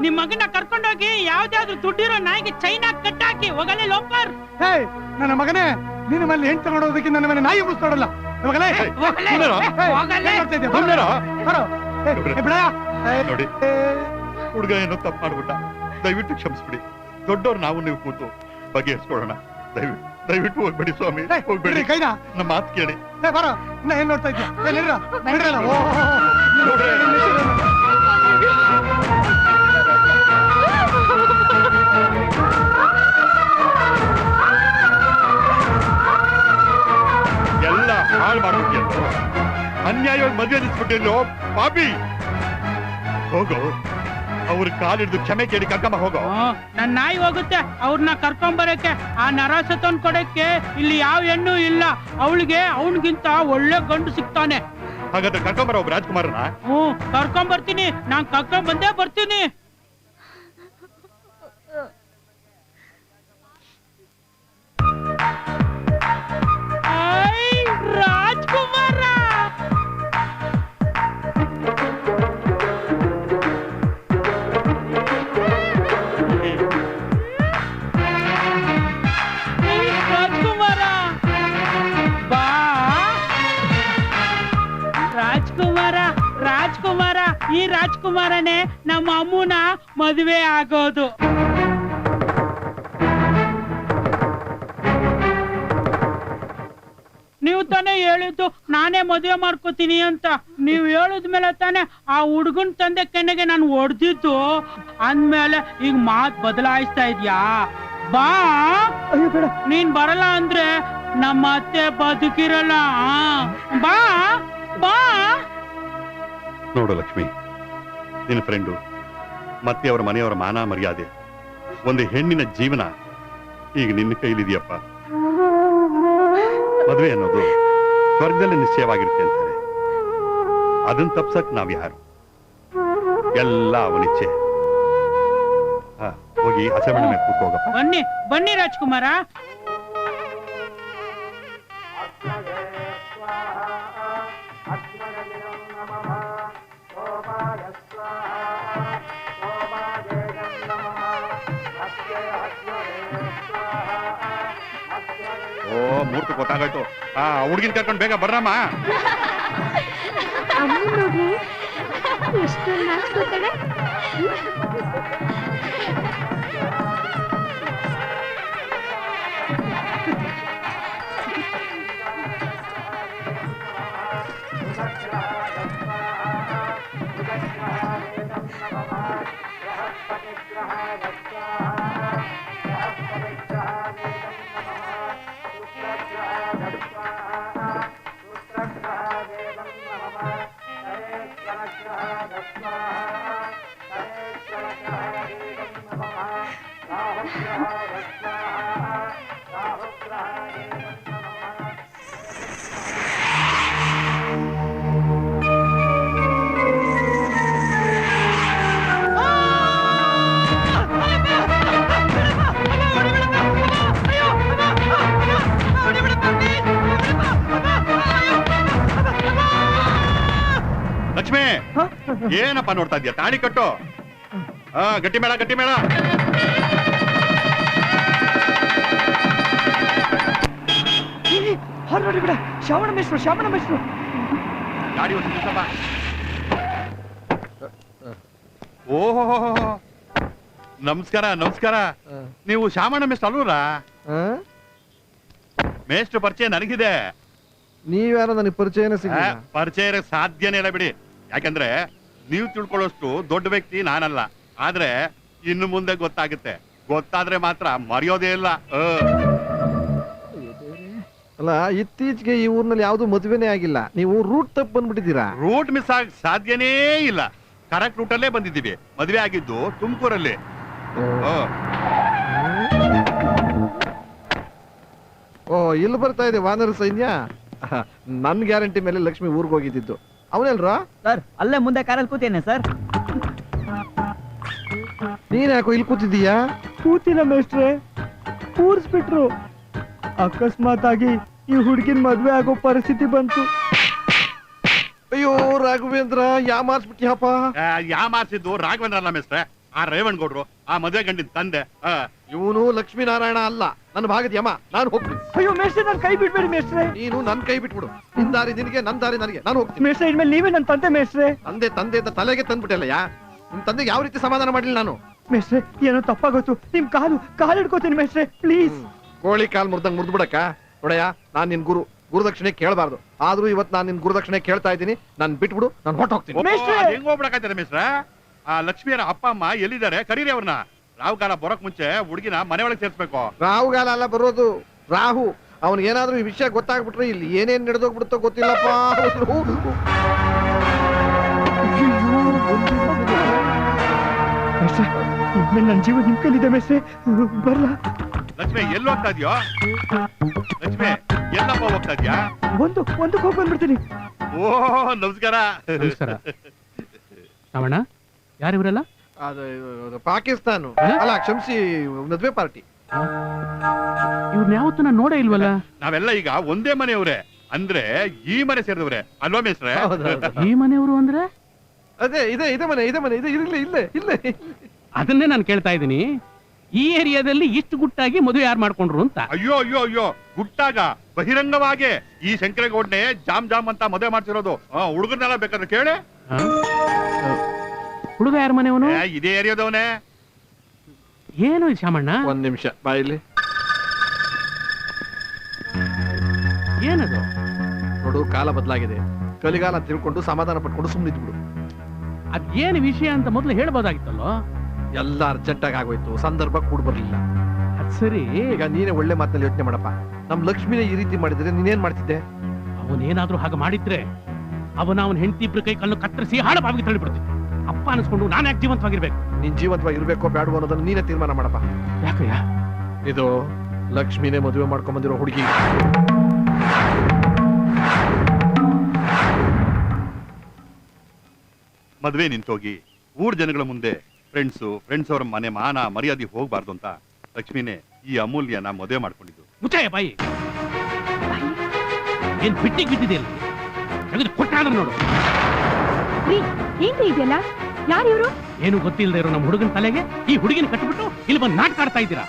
ನಿಮ್ ಮಗನ ಕರ್ಕೊಂಡೋಗಿ ಯಾವ್ದಾದ್ರು ದುಡ್ಡಿರೋ ನಾಯಿಗೆ ಚೈನಾ ಕಟ್ಟಾಕಿ ಹೋಗಲೇ ಲೋಪರ್. ನನ್ನ ಮಗನೇ, ನಿನ್ನ ಮೇಲೆ ಹೆಣ್ಣು ತಗೊಂಡೋದಕ್ಕೆ ನನ್ನ ಮನೆ ನಾಯಿ ಉಳಿಸ್ತಾಡಲ್ಲ. ನೋಡಿ, ಹುಡುಗ ಏನೋ ತಪ್ಪು ಮಾಡ್ಬಿಟ್ಟ, ದಯವಿಟ್ಟು ಕ್ಷಮಿಸ್ಬಿಡಿ. ದೊಡ್ಡವ್ರು ನಾವು ನೀವು ಕೂತು ಬಗೆಹರಿಸ್ಕೊಳ್ಳೋಣ. ದಯವಿಟ್ಟು ಹೋಗ್ಬೇಡಿ ಸ್ವಾಮಿ, ಹೋಗ್ಬೇಡಿ. ಕೈನಾ ನಮ್ಮ ಮಾತು ಕೇಳಿ. ಬರೋ, ಇನ್ನ ಏನ್ ನೋಡ್ತಾ ಇದ್ಯಾ? ಎಲ್ಲ ಹಾಳು ಮಾಡ್ಬಿಟ್ಟಿಯ, ಅನ್ಯಾಯವಾಗಿ ಮದುವೆ ನಿಲ್ಸ್ಬಿಟ್ಟಿರೋ ಪಾಪಿ. ಹೋಗೋ, ಅವ್ರ ಕಾಲಿಡ್ದು ಕ್ಷಮೆ ಕೇಳಿ ಕರ್ಕೊಂಬ. ಹೋಗೋ. ನನ್ ನಾಯಿ ಹೋಗುತ್ತೆ ಅವ್ರನ್ನ ಕರ್ಕೊಂಬರಕ್ಕೆ. ಆ ನರಾಸತನ್ ಕೊಡಕ್ಕೆ ಇಲ್ಲಿ ಯಾವ ಹೆಣ್ಣು ಇಲ್ಲ. ಅವಳಿಗೆ ಅವನಿಗಿಂತ ಒಳ್ಳೆ ಗಂಡು ಸಿಗ್ತಾನೆ. ಹಾಗಾದ್ರೆ ಕರ್ಕೊಂಬರ ಒಬ್ಬ ರಾಜ್ಕುಮಾರನ. ಕರ್ಕೊಂಬರ್ತೀನಿ, ನಾನ್ ಕರ್ಕೊಂಡ್ ಬಂದೇ ಬರ್ತೀನಿ. ರಾಜ್ಕುಮಾರ, ರಾಜ್ಕುಮಾರ ಬಾ. ರಾಜ್ಕುಮಾರ, ಈ ರಾಜ್ಕುಮಾರನೇ ನಮ್ಮ ಅಮ್ಮನ ಮದುವೆ ಆಗೋದು. ನೀವು ತಾನೇ ಹೇಳಿದ್ದು ನಾನೇ ಮದುವೆ ಮಾಡ್ಕೋತೀನಿ ಅಂತ. ನೀವ್ ಹೇಳಿದ್ಮೇಲೆ ತಾನೆ ಆ ಹುಡುಗನ್ ತಂದೆ ಕೆನ್ನೆಗೆ ನಾನು ಹೊಡೆದಿದ್ದು. ಅಂದ್ಮೇಲೆ ಈಗ ಮಾತ್ ಬದಲಾಯಿಸ್ತಾ ಇದ್ಯಾ? ಬಾ. ನೀನ್ ಬರಲ್ಲ ಅಂದ್ರೆ ನಮ್ಮ ಅತ್ತೆ ಬದುಕಿರಲ್ಲ. ಬಾ ಬಾ. ನೋಡು ಲಕ್ಷ್ಮಿ, ನಿನ್ನ ಫ್ರೆಂಡು ಮತ್ತೆ ಅವರ ಮನೆಯವರ ಮಾನ ಮರ್ಯಾದೆ, ಒಂದು ಹೆಣ್ಣಿನ ಜೀವನ ಈಗ ನಿನ್ನ ಕೈಲಿದೆಯಪ್ಪ. ಮದುವೆ ಅನ್ನೋದು ಸ್ವರ್ಗದಲ್ಲಿ ನಿಶ್ಚಯವಾಗಿರುತ್ತೆ ಅಂತಾರೆ. ಅದನ್ನ ತಪ್ಸಕ್ ನಾವ್ ಯಾರು? ಎಲ್ಲ ಅವನಿಚ್ಛೆ. ಹೋಗಿ ಹಸೆಮಣೆ ಮೇಲೆ ಕೂತ್ಕೋಗಪ್ಪ. ಬನ್ನಿ ಬನ್ನಿ ರಾಜ್ಕುಮಾರ. ಓ, ಮೂರ್ತಿ ಗೊತ್ತಾಗೋಯ್ತು. ಹುಡುಗಿನ ಕರ್ಕೊಂಡು ಬೇಗ ಬರ್ರಮ್ಮ. ನೋಡ್ರಿ ಎಷ್ಟು ನಾಚ್ಕೋತಾಳೆ. ಲಕ್ಷ್ಮಿ, ಏನಪ್ಪ ನೋಡ್ತಾ ಇದ್ಯಾ? ತಾಳಿ ಕಟ್ಟು. ಗಟ್ಟಿ ಮೇಳ, ಗಟ್ಟಿ ಮೇಳ. ನೋಡಿ ಬಿಡ, ಶ್ರಾವಣ ಮಿಶ್ರು, ಶ್ರಾವಣ ಮಿಶ್ರು. ಗಾಡಿ ಓಡಿಸಿ. ಓಹೋ, ನಮಸ್ಕಾರ ನಮಸ್ಕಾರ. ನೀವು ಶಾಮಣ್ಣ ಮೇಷ್ಟ್ರು ಅಲ್ವರಾ? ಮೇಷ್ಟ್ರು ಪರಿಚಯ ನನಗಿದೆ. ನೀವ್ಯಾರೋ ನನಗೆ ಪರಿಚಯನೇ ಸಿಗಲ್ಲ. ಪರಿಚಯ ಇರಕ್ ಸಾಧ್ಯನೇ ಇಲ್ಲ ಬಿಡಿ. ಯಾಕಂದ್ರೆ ನೀವು ತಿಳ್ಕೊಳ್ಳೋಷ್ಟು ದೊಡ್ಡ ವ್ಯಕ್ತಿ ನಾನಲ್ಲ. ಆದ್ರೆ ಇನ್ನು ಮುಂದೆ ಗೊತ್ತಾಗುತ್ತೆ. ಗೊತ್ತಾದ್ರೆ ಮಾತ್ರ ಮರೆಯೋದೇ ಇಲ್ಲ. ಅಲ್ಲ, ಇತ್ತೀಚೆಗೆ ಈ ಊರ್ನಲ್ಲಿ ಯಾವ್ದು ಮದುವೆನೇ ಆಗಿಲ್ಲ. ನೀವು ರೂಟ್ ತಪ್ಪು ಬಂದ್ಬಿಟ್ಟಿದ್ದೀರಾ. ರೂಟ್ ಮಿಸ್ ಆಗ ಸಾಧ್ಯನೇ ಇಲ್ಲ. ಕರೆಕ್ಟ್ ರೂಟಲ್ಲೇ ಬಂದಿದ್ದೀವಿ. ಮದುವೆ ಆಗಿದ್ದು ತುಮಕೂರಲ್ಲಿ. ಓ, ಇಲ್ಲಿ ಬರ್ತಾ ಇದೆ ವಾನರ ಸೈನ್ಯ. ನನ್ ಗ್ಯಾರಂಟಿ ಮೇಲೆ ಲಕ್ಷ್ಮಿ ಊರ್ಗ್ ಹೋಗಿದ್ದು. ಅವನೆಲ್ರ ಸರ್? ಅಲ್ಲೇ ಮುಂದೆ ಕಾರಲ್ಲಿ ಕೂತೇನೆ ಸರ್. ನೀನ್ ಯಾಕೋ ಇಲ್ಲಿ ಕೂತಿದ್ದೀಯಾ? ಕೂತಿಲ್ಲ ಮೇಷ್ಟ್ರೆ, ಕೂರಿಸ್ಬಿಟ್ರು. ಅಕಸ್ಮಾತ್ ಆಗಿ ಈ ಹುಡುಗಿನ ಮದ್ವೆ ಆಗೋ ಪರಿಸ್ಥಿತಿ ಬಂತು. ಅಯ್ಯೋ ರಾಘವೇಂದ್ರ, ಯಾಮಾರ್ಸ್ಬಿಟ್ಟಿಯಪ್ಪ. ಯಾಮಾರ್ಸಿದ್ದು ರಾಘವೇಂದ್ರ ಅಲ್ಲ ಮೇಷ್ಟ್ರೆ, ಆ ರೇವಣ್ಗೌಡ್ರು, ಆ ಮದುವೆ ಗಂಡಿನ ತಂದೆ. ಇವನು ಲಕ್ಷ್ಮೀನಾರಾಯಣ ಅಲ್ಲ, ನನ್ನ ಭಾಗದ ಯಮ. ನಾನು ಹೋಗ್ತೀನಿ. ಅಯ್ಯೋ ಮೇಷ್ಟ್ರೆ, ನನ್ ಕೈ ಬಿಟ್ಬೇಡಿ ಮೇಷ್ಟ್ರೆ. ನೀನು ನನ್ ಕೈ ಬಿಟ್ಬಿಡು. ನಿನ್ ದಾರಿ ನಿನಗೆ, ನನ್ ದಾರಿ ನನಗೆ. ನಾನು ಹೋಗ್ತೀನಿ ಮೇಷ್ಟ್ರೆ. ಇನ್ಮೇಲೆ ನೀವೇ ನನ್ನ ತಂದೆ ಮೇಷ್ಟ್ರೆ. ತಂದೆ ಅಂತ ತಲೆಗೆ ತಂದ್ಬಿಟ್ಟಲ್ಲ. ನಿಮ್ ತಂದೆಗೆ ಯಾವ ರೀತಿ ಸಮಾಧಾನ ಮಾಡಿಲ್ಲ ನಾನು. ಮೇಷ್ಟ್ರೆ, ಏನೋ ತಪ್ಪಾಗೋತು. ನಿಮ್ ಕಾಲು ಹಿಡ್ಕೋತೀನಿ ಮೇಷ್ಟ್ರೆ, ಪ್ಲೀಸ್. ಕೋಳಿ ಕಾಲ್ ಮುರ್ದಂಗ್ ಮುರ್ದು ಬಿಡಕ್ಕ. ನೋಡಯ್ಯ, ನಾನ್ ನಿನ್ ಗುರುದಕ್ಷಿಣೆ ಕೇಳಬಾರ್ದು. ಆದ್ರೂ ಇವತ್ತು ನಾನು ನಿನ್ ಗುರುದಕ್ಷಿಣೆ ಕೇಳ್ತಾ ಇದ್ದೀನಿ. ನಾನ್ ಬಿಟ್ಬಿಡು, ನಾನು ಹೊರಟೋಗ್ತೀನಿ. ಹೆಂಗ್ ಹೋಗ್ಬಿಡಕಾಯ್ತದೆ ಮಿಸ್ರ? ಆ ಲಕ್ಷ್ಮಿಯರ ಅಪ್ಪ ಅಮ್ಮ ಎಲ್ಲಿದ್ದಾರೆ? ಕರೀರಿ ಅವ್ರನ್ನ. ರಾಹುಗಾಲ ಬರೋಕ್ ಮುಂಚೆ ಹುಡುಗಿನ ಮನೆ ಒಳಗೆ ಸೇರ್ಸ್ಬೇಕು. ರಾಹುಗಾಲ ಅಲ್ಲ ಬರೋದು, ರಾಹು. ಅವನ್ ಏನಾದ್ರೂ ಈ ವಿಷಯ ಗೊತ್ತಾಗ್ಬಿಟ್ರೆ ಇಲ್ಲಿ ಏನೇನ್ ನಡೆದೋಗ್ಬಿಡುತ್ತೋ ಗೊತ್ತಿಲ್ಲಪ್ಪ. ನನ್ ಜೀವ ನಿಮ್ ಕೈಲಿದೆ ಮೇಷ್ಟ್ರೆ, ಬರ್ಲಾ? ಲಕ್ಷ್ಮಿ, ಎಲ್ಲಿ ಹೋಗ್ತಾ ಇದೆಯೋ? ಲಕ್ಷ್ಮಿ, ಎಲ್ಲಪ್ಪ ಹೋಗ್ತಾ ಇದ್ಯಾ? ಒಂದಕ್ಕೆ ಹೋಗಿ ಬಂದ್ಬಿಡ್ತೀನಿ. ಓ, ನಮಸ್ಕಾರ. ನಮಸ್ಕಾರ. ರಾವಣ, ಯಾರಿವ್ರಲ್ಲ? ಅದು ಪಾಕಿಸ್ತಾನ ಅಲ್ಲ, ಕ್ಷಮಿಸಿ, ಮದ್ವೆ ಪಾರ್ಟಿ. ಇವ್ರನ್ನ ಯಾವತ್ತೂ ನಾನು ನೋಡೇ ಇಲ್ವಲ್ಲ. ನಾವೆಲ್ಲ ಈಗ ಒಂದೇ ಮನೆಯವ್ರೆ, ಅಂದ್ರೆ ಈ ಮನೆ ಸೇರಿದವ್ರೆ ಅಲ್ವಾ ಮೇಷ್ಟ್ರೆ? ಈ ಮನೆಯವರು ಅಂದ್ರೆ ಅದೇ ಇದೆ ಮನೆ ಇಲ್ಲೇ. ಅದನ್ನೇ ನಾನು ಕೇಳ್ತಾ ಇದ್ದೀನಿ. ಈ ಏರಿಯಾದಲ್ಲಿ ಇಷ್ಟು ಗುಟ್ಟಾಗಿ ಮದುವೆ ಯಾರು ಮಾಡ್ಕೊಂಡ್ರು ಅಂತ. ಅಯ್ಯೋ, ಗುಟ್ಟಾಗ ಬಹಿರಂಗವಾಗಿ ಈ ಶಂಕರೇಗೌಡನೆ ಜಾಮ್ ಅಂತ ಮದುವೆ ಮಾಡ್ತಿರೋದು. ಹುಡುಗರ್ನೆಲ್ಲ ಬೇಕಾದ್ರೆ ಕೇಳಿ. ಹುಡುಗ ಯಾರ ಮನೆಯವನು? ಇದೇ ಏರಿಯಾದವನೇ. ಏನು ಶಾಮಣ್ಣ? ಒಂದ್ ನಿಮಿಷ ಬಾಯಿಲಿ. ಏನದು? ನೋಡು, ಕಾಲ ಬದಲಾಗಿದೆ. ಕಲಿಗಾಲ ಅಂತ ತಿಳ್ಕೊಂಡು ಸಮಾಧಾನ ಪಟ್ಕೊಂಡು ಸುಮ್ಮನಿದ್ ಬಿಡು. ಅದೇನು ವಿಷಯ ಅಂತ ಮೊದಲು ಹೇಳ್ಬೋದಾಗಿತ್ತಲ್ಲೋ. ಎಲ್ಲ ಅರ್ಜೆಂಟ್ ಆಗಿ ಆಗೋಯ್ತು, ಸಂದರ್ಭ ಕೂಡ ಬರ್ಲಿಲ್ಲ. ಅದ್ ಸರಿ, ಈಗ ನೀನೇ ಒಳ್ಳೆ ಮಾತಲ್ಲಿ ಯೋಚನೆ ಮಾಡಪ್ಪ. ನಮ್ ಲಕ್ಷ್ಮಿನೇ ಈ ರೀತಿ ಮಾಡಿದ್ರೆ ನೀನೇನ್ ಮಾಡ್ತಿದ್ದೆ? ಅವನೇನಾದ್ರೂ ಹಾಗೆ ಮಾಡಿದ್ರೆ ಅವನ ಹೆಂಡತಿ ಇಬ್ರು ಕೈ ಕಲ್ಲು ಕತ್ತರಿಸಿ ಹಾಳು ಬಾವಿಗೆ ತಳ್ಳಿಬಿಡ್ತಿದ್ದೆ. ಅಪ್ಪ ಅನ್ಸ್ಕೊಂಡು ನಾನು ಯಾಕೆ ಜೀವಂತವಾಗಿರ್ಬೇಕು? ನೀನ್ ಜೀವಂತವಾಗಿ ಇರ್ಬೇಕೋ ಬೇಡವೋ ಅನ್ನೋದನ್ನ ನೀನೇ ತೀರ್ಮಾನ ಮಾಡಪ್ಪ. ಯಾಕಯ್ಯ? ಇದು ಲಕ್ಷ್ಮಿನೇ ಮದುವೆ ಮಾಡ್ಕೊಂಡ್ ಬಂದಿರೋ ಹುಡುಗಿ. ಮದ್ವೆ ನಿಂತೋಗಿ ಊರ್ ಜನಗಳ ಮುಂದೆ ಫ್ರೆಂಡ್ಸ್ ಅವರ ಮನೆ ಮಾನ ಮರ್ಯಾದೆ ಹೋಗ್ಬಾರ್ದು ಅಂತ ಲಕ್ಷ್ಮಿನೇ ಈ ಅಮೂಲ್ಯನ ಮದುವೆ ಮಾಡ್ಕೊಂಡಿದ್ದು. ಮುಚ್ಚಾಯ ಬಾಯಿ. ಏನ್ ಬಿಟ್ಟಿಗೆ ಬಿದ್ದಿದೆಯಲ್ಲ, ತೆಗೆದು ಕೊಟ್ಟಾದ್ರೆ ನೋಡು. ಏನ್ರಿ ಇದೆಲ್ಲ? ಯಾರು ಇವರು? ಏನು ಗೊತ್ತಿಲ್ಲದೆ ಇರೋ ನಮ್ಮ ಹುಡುಗನ ತಲೆಗೆ ಈ ಹುಡುಗಿನ ಕಟ್ಬಿಟ್ಟು ಇಲ್ಲಿ ಬಂದು ನಾಟಕ ಆಡ್ತಾ ಇದ್ದೀರಾ.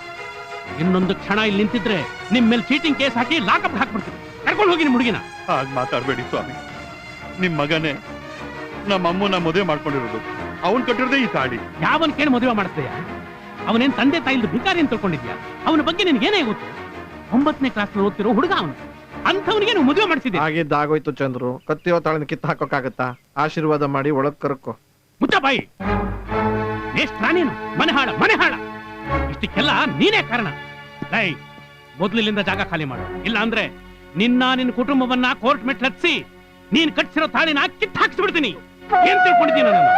ಇನ್ನೊಂದು ಕ್ಷಣ ಇಲ್ಲಿ ನಿಂತಿದ್ರೆ ನಿಮ್ ಮೇಲೆ ಚೀಟಿಂಗ್ ಕೇಸ್ ಹಾಕಿ ಲಾಕಪ್ ಹಾಕ್ಬಿಡ್ತೀನಿ. ಕರ್ಕೊಂಡು ಹೋಗಿ ನಿಮ್ ಹುಡುಗಿನ. ಹಾಗ ಮಾತಾಡ್ಬೇಡಿ ಸ್ವಾಮಿ. ನಿಮ್ ಮಗನೇ ನಮ್ಮ ಅಮ್ಮನ ಮದುವೆ ಮಾಡ್ಕೊಂಡಿರೋದು. ಅವನ್ ಕಟ್ಟಿರೋದೇ ಈ ತಾಳಿ. ಯಾವನ್ ಕೇಳಿ ಮದುವೆ ಮಾಡಿಸ್ತೀಯ? ಅವನೇನ್ ತಂದೆ ತಾಯಿಲ್ದು ಭಿಕಾರಿ ಅಂತ ತಿಳ್ಕೊಂಡಿದ್ಯಾ? ಅವನ ಬಗ್ಗೆ ನಿನ್ಗೇನೇ ಗೊತ್ತು? 9ನೇ ಕ್ಲಾಸ್ ಓದ್ತಿರೋ ಹುಡುಗ ಅವನು. ಅಂಥವನಿಗೆ ನೀವು ಮದುವೆ ಮಾಡಿಸಿದ್ಯಾ? ಆಗಿದ್ದಾಗೋಯ್ತು ಚಂದ್ರು. ಕತ್ತಿರೋ ತಾಳಿನ ಕಿತ್ತು ಹಾಕೋಕ್ಕಾಗತ್ತಾ? ಆಶೀರ್ವಾದ ಮಾಡಿ ಒಳಗ್ ಕರ್ಕೋ. ಮುಚ್ಚ ಬಾಯಿ. ಎಷ್ಟು ನಾನೇನು ಮನೆ ಹಾಳ. ಇಷ್ಟಕ್ಕೆಲ್ಲ ನೀನೇ ಕಾರಣ. ಲೈ, ಮೊದ್ಲಿಂದ ಜಾಗ ಖಾಲಿ ಮಾಡು. ಇಲ್ಲ ಅಂದ್ರೆ ನಿನ್ನ ಕುಟುಂಬವನ್ನ ಕೋರ್ಟ್ ಮೆಟ್ಲು ಹತ್ಸಿ ನೀನ್ ಕಟ್ಸಿರೋ ತಾಳಿನ ಕಿತ್ತು ಹಾಕಿಸ್ಬಿಡ್ತೀನಿ. ಏನ್ ತಿಳ್ಕೊಂಡಿದ್ದೀನಿ ನಾನು?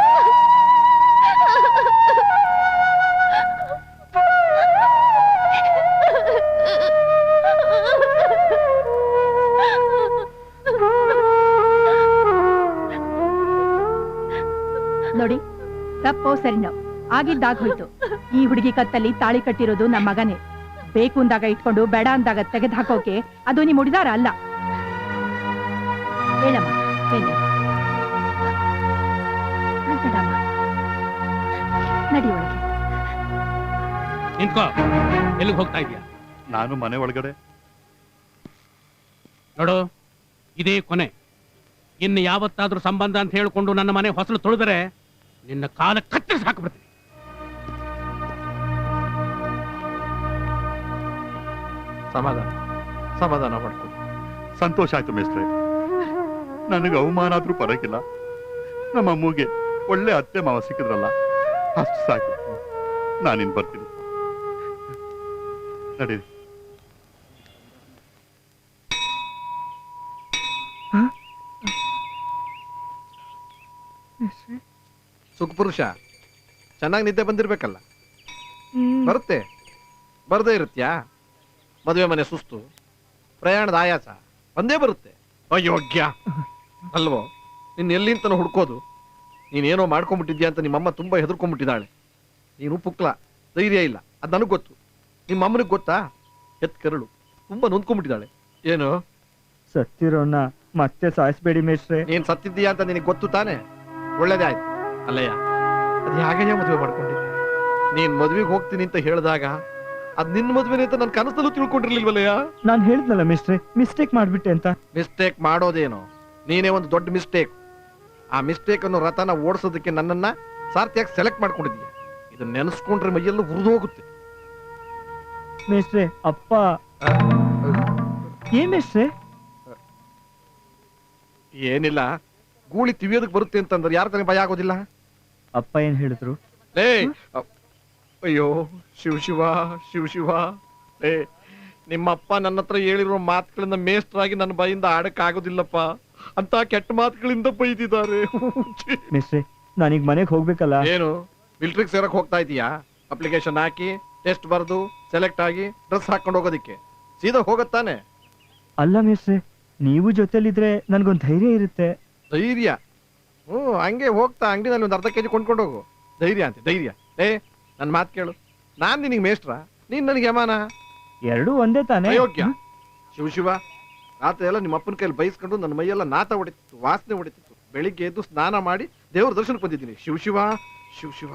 ನೋಡಿ, ತಪ್ಪೋ ಸರಿನೋ ಆಗಿದ್ದಾಗ ಹೋಯ್ತು. ಈ ಹುಡುಗಿ ಕತ್ತಲ್ಲಿ ತಾಳಿ ಕಟ್ಟಿರೋದು ನಮ್ಮ ಮಗನೇ. ಬೇಕು ಅಂದಾಗ ಇಟ್ಕೊಂಡು ಬೇಡ ಅಂದಾಗ ತೆಗೆದು ಹಾಕೋಕೆ ಅದು ನಿಮ್ ಹುಡುಗಾರ ಅಲ್ಲ. ಹೇಳಮ್ಮ, ಹೇಳಿ. ನಡಿ ಒಳಗೆ. ನಿಂತ್ಕೋ. ಎಲ್ಲಿಗೆ ಹೋಗ್ತಾ ಇದೀಯಾ? ನಾನು ಮನೆ ಒಳಗಡೆ. ನೋಡು, ಇದೇ ಕೊನೆ. ಇನ್ನು ಯಾವತ್ತಾದ್ರೂ ಸಂಬಂಧ ಅಂತ ಹೇಳ್ಕೊಂಡು ನನ್ನ ಮನೆ ಹೊಸಲು ತೊಳೆದರೆ ನಿನ್ನ ಕಾಲ ಕತ್ತರಿಸಿ ಹಾಕ್ಬಿಡ್ತೀನಿ. ಸಮಾಧಾನ ಮಾಡ್ಕೊಳ್ಳಿ. ಸಂತೋಷ ಆಯ್ತು ಮೇಸ್ಟ್ರೆ. ನನಗೆ ಅವಮಾನ ಆದ್ರೂ ಪರವಾಗಿಲ್ಲ. ನಮ್ಮ ಅಮ್ಮಗೆ ಒಳ್ಳೆ ಅತ್ತೆ ಮಾವ ಸಿಕ್ಕಿದ್ರಲ್ಲ, ಅಷ್ಟು ಸಾಕು. ನಾನಿನ್ ಬರ್ತೀನಿ. ನಡೀರಿ. ಸುಖಪುರುಷ, ಚೆನ್ನಾಗಿ ನಿದ್ದೆ ಬಂದಿರ್ಬೇಕಲ್ಲ? ಬರುತ್ತೆ, ಬರ್ದೇ ಇರುತ್ತ್ಯಾ? ಮದುವೆ ಮನೆ ಸುಸ್ತು, ಪ್ರಯಾಣದ ಆಯಾಸ ಬಂದೇ ಬರುತ್ತೆ. ಅಯೋಗ್ಯ ಅಲ್ವೋ? ನಿನ್ನ ಎಲ್ಲಿಂತನೋ ಹುಡ್ಕೋದು. ನೀನೇನೋ ಮಾಡ್ಕೊಂಡ್ಬಿಟ್ಟಿದ್ಯಾ ಅಂತ ನಿಮ್ಮಮ್ಮ ತುಂಬಾ ಹೆದರ್ಕೊಂಡ್ಬಿಟ್ಟಿದ್ದಾಳೆ. ನೀನು ಪುಕ್ಲ, ಧೈರ್ಯ ಇಲ್ಲ, ಅದು ನನಗೆ ಗೊತ್ತು. ನಿಮ್ಮ ಅಮ್ಮನಿಗೆ ಗೊತ್ತಾ? ಕರಳು ತುಂಬಾ ನೊಂದ್ಕೊಂಡ್ಬಿಟ್ಟಿದ್ದಾಳೆ. ಏನು? ಸತ್ತಿರೋನ್ನ ಮತ್ತೆ ಸಾಯಿಸ್ಬೇಡಿ ಮೇಷ್ಟ್ರೆ. ನೀನ್ ಸತ್ತಿದ್ದೀಯಾ ಅಂತ ನಿನಗೆ ಗೊತ್ತು ತಾನೆ? ಒಳ್ಳೇದೇ ಆಯ್ತು ಅಲ್ಲಯ್ಯ. ಅದು ಹೇಗಯ್ಯ ಮದುವೆ ಮಾಡ್ಕೊಂಡಿ? ನೀನ್ ಮದ್ವೆಗೆ ಹೋಗ್ತೀನಿ ಅಂತ ಹೇಳಿದಾಗ ಅದ್ ನಿನ್ ಮದ್ವೆನೇ ಅಂತ ನನ್ ಕನಸಲ್ಲೂ ತಿಳ್ಕೊಂಡಿರ್ಲಿಲ್ವಲ್ಲಯ್ಯ. ನಾನ್ ಹೇಳಿದ್ನಲ್ಲ ಮೇಷ್ಟ್ರೆ, ಮಿಸ್ಟೇಕ್ ಮಾಡ್ಬಿಟ್ಟೆ ಅಂತ. ಮಿಸ್ಟೇಕ್ ಮಾಡೋದೇನೋ, ನೀನೇ ಒಂದು ದೊಡ್ಡ ಮಿಸ್ಟೇಕ್. ಆ ಮಿಸ್ಟೇಕ್ ಅನ್ನೋ ರಥನ ಓಡಿಸೋದಕ್ಕೆ ನನ್ನನ್ನ ಸಾರ್ಥಿಯಾಗಿ ಸೆಲೆಕ್ಟ್ ಮಾಡ್ಕೊಂಡಿದ್ದೀಯ. ಇದನ್ನ ನೆನೆಸ್ಕೊಂಡ್ರೆ ಮೈಯೆಲ್ಲ ಹುರಿದು ಹೋಗುತ್ತೆ. ಮೇಷ್ಟ್ರೆ, ಅಪ್ಪ ಏನ್ ಮೇಷ್ಟ್ರೆ? ಏನಿಲ್ಲ, ಗೂಳಿ ತಿವಿಯೋದಕ್ಕೆ ಬರುತ್ತೆ ಅಂತಂದ್ರೆ ಯಾರ ತಾನೇ ಭಯ ಆಗೋದಿಲ್ಲ? ಅಪ್ಪ ಏನ್ ಹೇಳಿದ್ರು? ಲೇ ಅಯ್ಯೋ ಶಿವ ಶಿವ ಶಿವ ಶಿವ. ಲೇ, ನಿಮ್ಮಪ್ಪ ನನ್ನ ಹತ್ರ ಹೇಳಿರೋ ಮಾತುಗಳನ್ನ ಮೇಷ್ಟ್ರಾಗಿ ನನ್ನ ಬಾಯಿಂದ ಆಡಕ್ ಆಗೋದಿಲ್ಲಪ್ಪ. ಅಂತ ಕೆಟ್ಟ ಮಾತುಗಳಿಂದ ಬೈದಿದ್ದಾರೆ. ಮೇಷ್ಟ್ರೆ, ನಾನೀಗ ಮನೆಗೆ ಹೋಗ್ಬೇಕಲ್ಲ. ಏನು ಮಿಲ್ಟ್ರಿಗೆ ಸೇರಕ್ ಹೋಗ್ತಾ ಇದೀಯಾ? ಅಪ್ಲಿಕೇಶನ್ ಹಾಕಿ ಟೆಸ್ಟ್ ಬರೆದು ಸೆಲೆಕ್ಟ್ ಆಗಿ ಡ್ರೆಸ್ ಹಾಕೊಂಡು ಹೋಗೋದಿಕ್ಕೆ ಸೀದಾ ಹೋಗತ್ತಾನೆ? ಅಲ್ಲ ಮೇಷ್ಟ್ರೆ, ನೀವು ಜೊತೆಲಿದ್ರೆ ನನ್ಗೊಂದ್ ಧೈರ್ಯ ಇರುತ್ತೆ. ಧೈರ್ಯ? ಹಂಗೆ ಹೋಗ್ತಾ ಅಂಗಡಿನಲ್ಲಿ ಒಂದು ಅರ್ಧ ಕೆಜಿ ಕೊಂಡ್ಕೊಂಡು ಹೋಗು. ಧೈರ್ಯ ಅಂತೆ ಧೈರ್ಯ? ನನ್ ಮಾತು ಕೇಳು, ನಾನ್ ನಿನಗೆ ಮೇಷ್ಟ್ರ, ನೀನ್ ನನಗೆ ಯಮಾನ. ಎರಡೂ ಒಂದೇ ತಾನೇ? ಅಯೋಗ್ಯ ಶಿವ ಶಿವ. ರಾತ್ರಿ ಎಲ್ಲ ನಿಮ್ಮ ಅಪ್ಪನ ಕೈಯಲ್ಲಿ ಬೈಸ್ಕೊಂಡು ನನ್ನ ಮೈಯೆಲ್ಲ ನಾತ ಹೊಡಿತಿತ್ತು, ವಾಸನೆ ಹೊಡಿತಿತ್ತು. ಬೆಳಿಗ್ಗೆ ಎದ್ದು ಸ್ನಾನ ಮಾಡಿ ದೇವ್ರ ದರ್ಶನಕ್ಕೆ ಬಂದಿದ್ದೀನಿ. ಶಿವ ಶಿವ ಶಿವ ಶಿವ.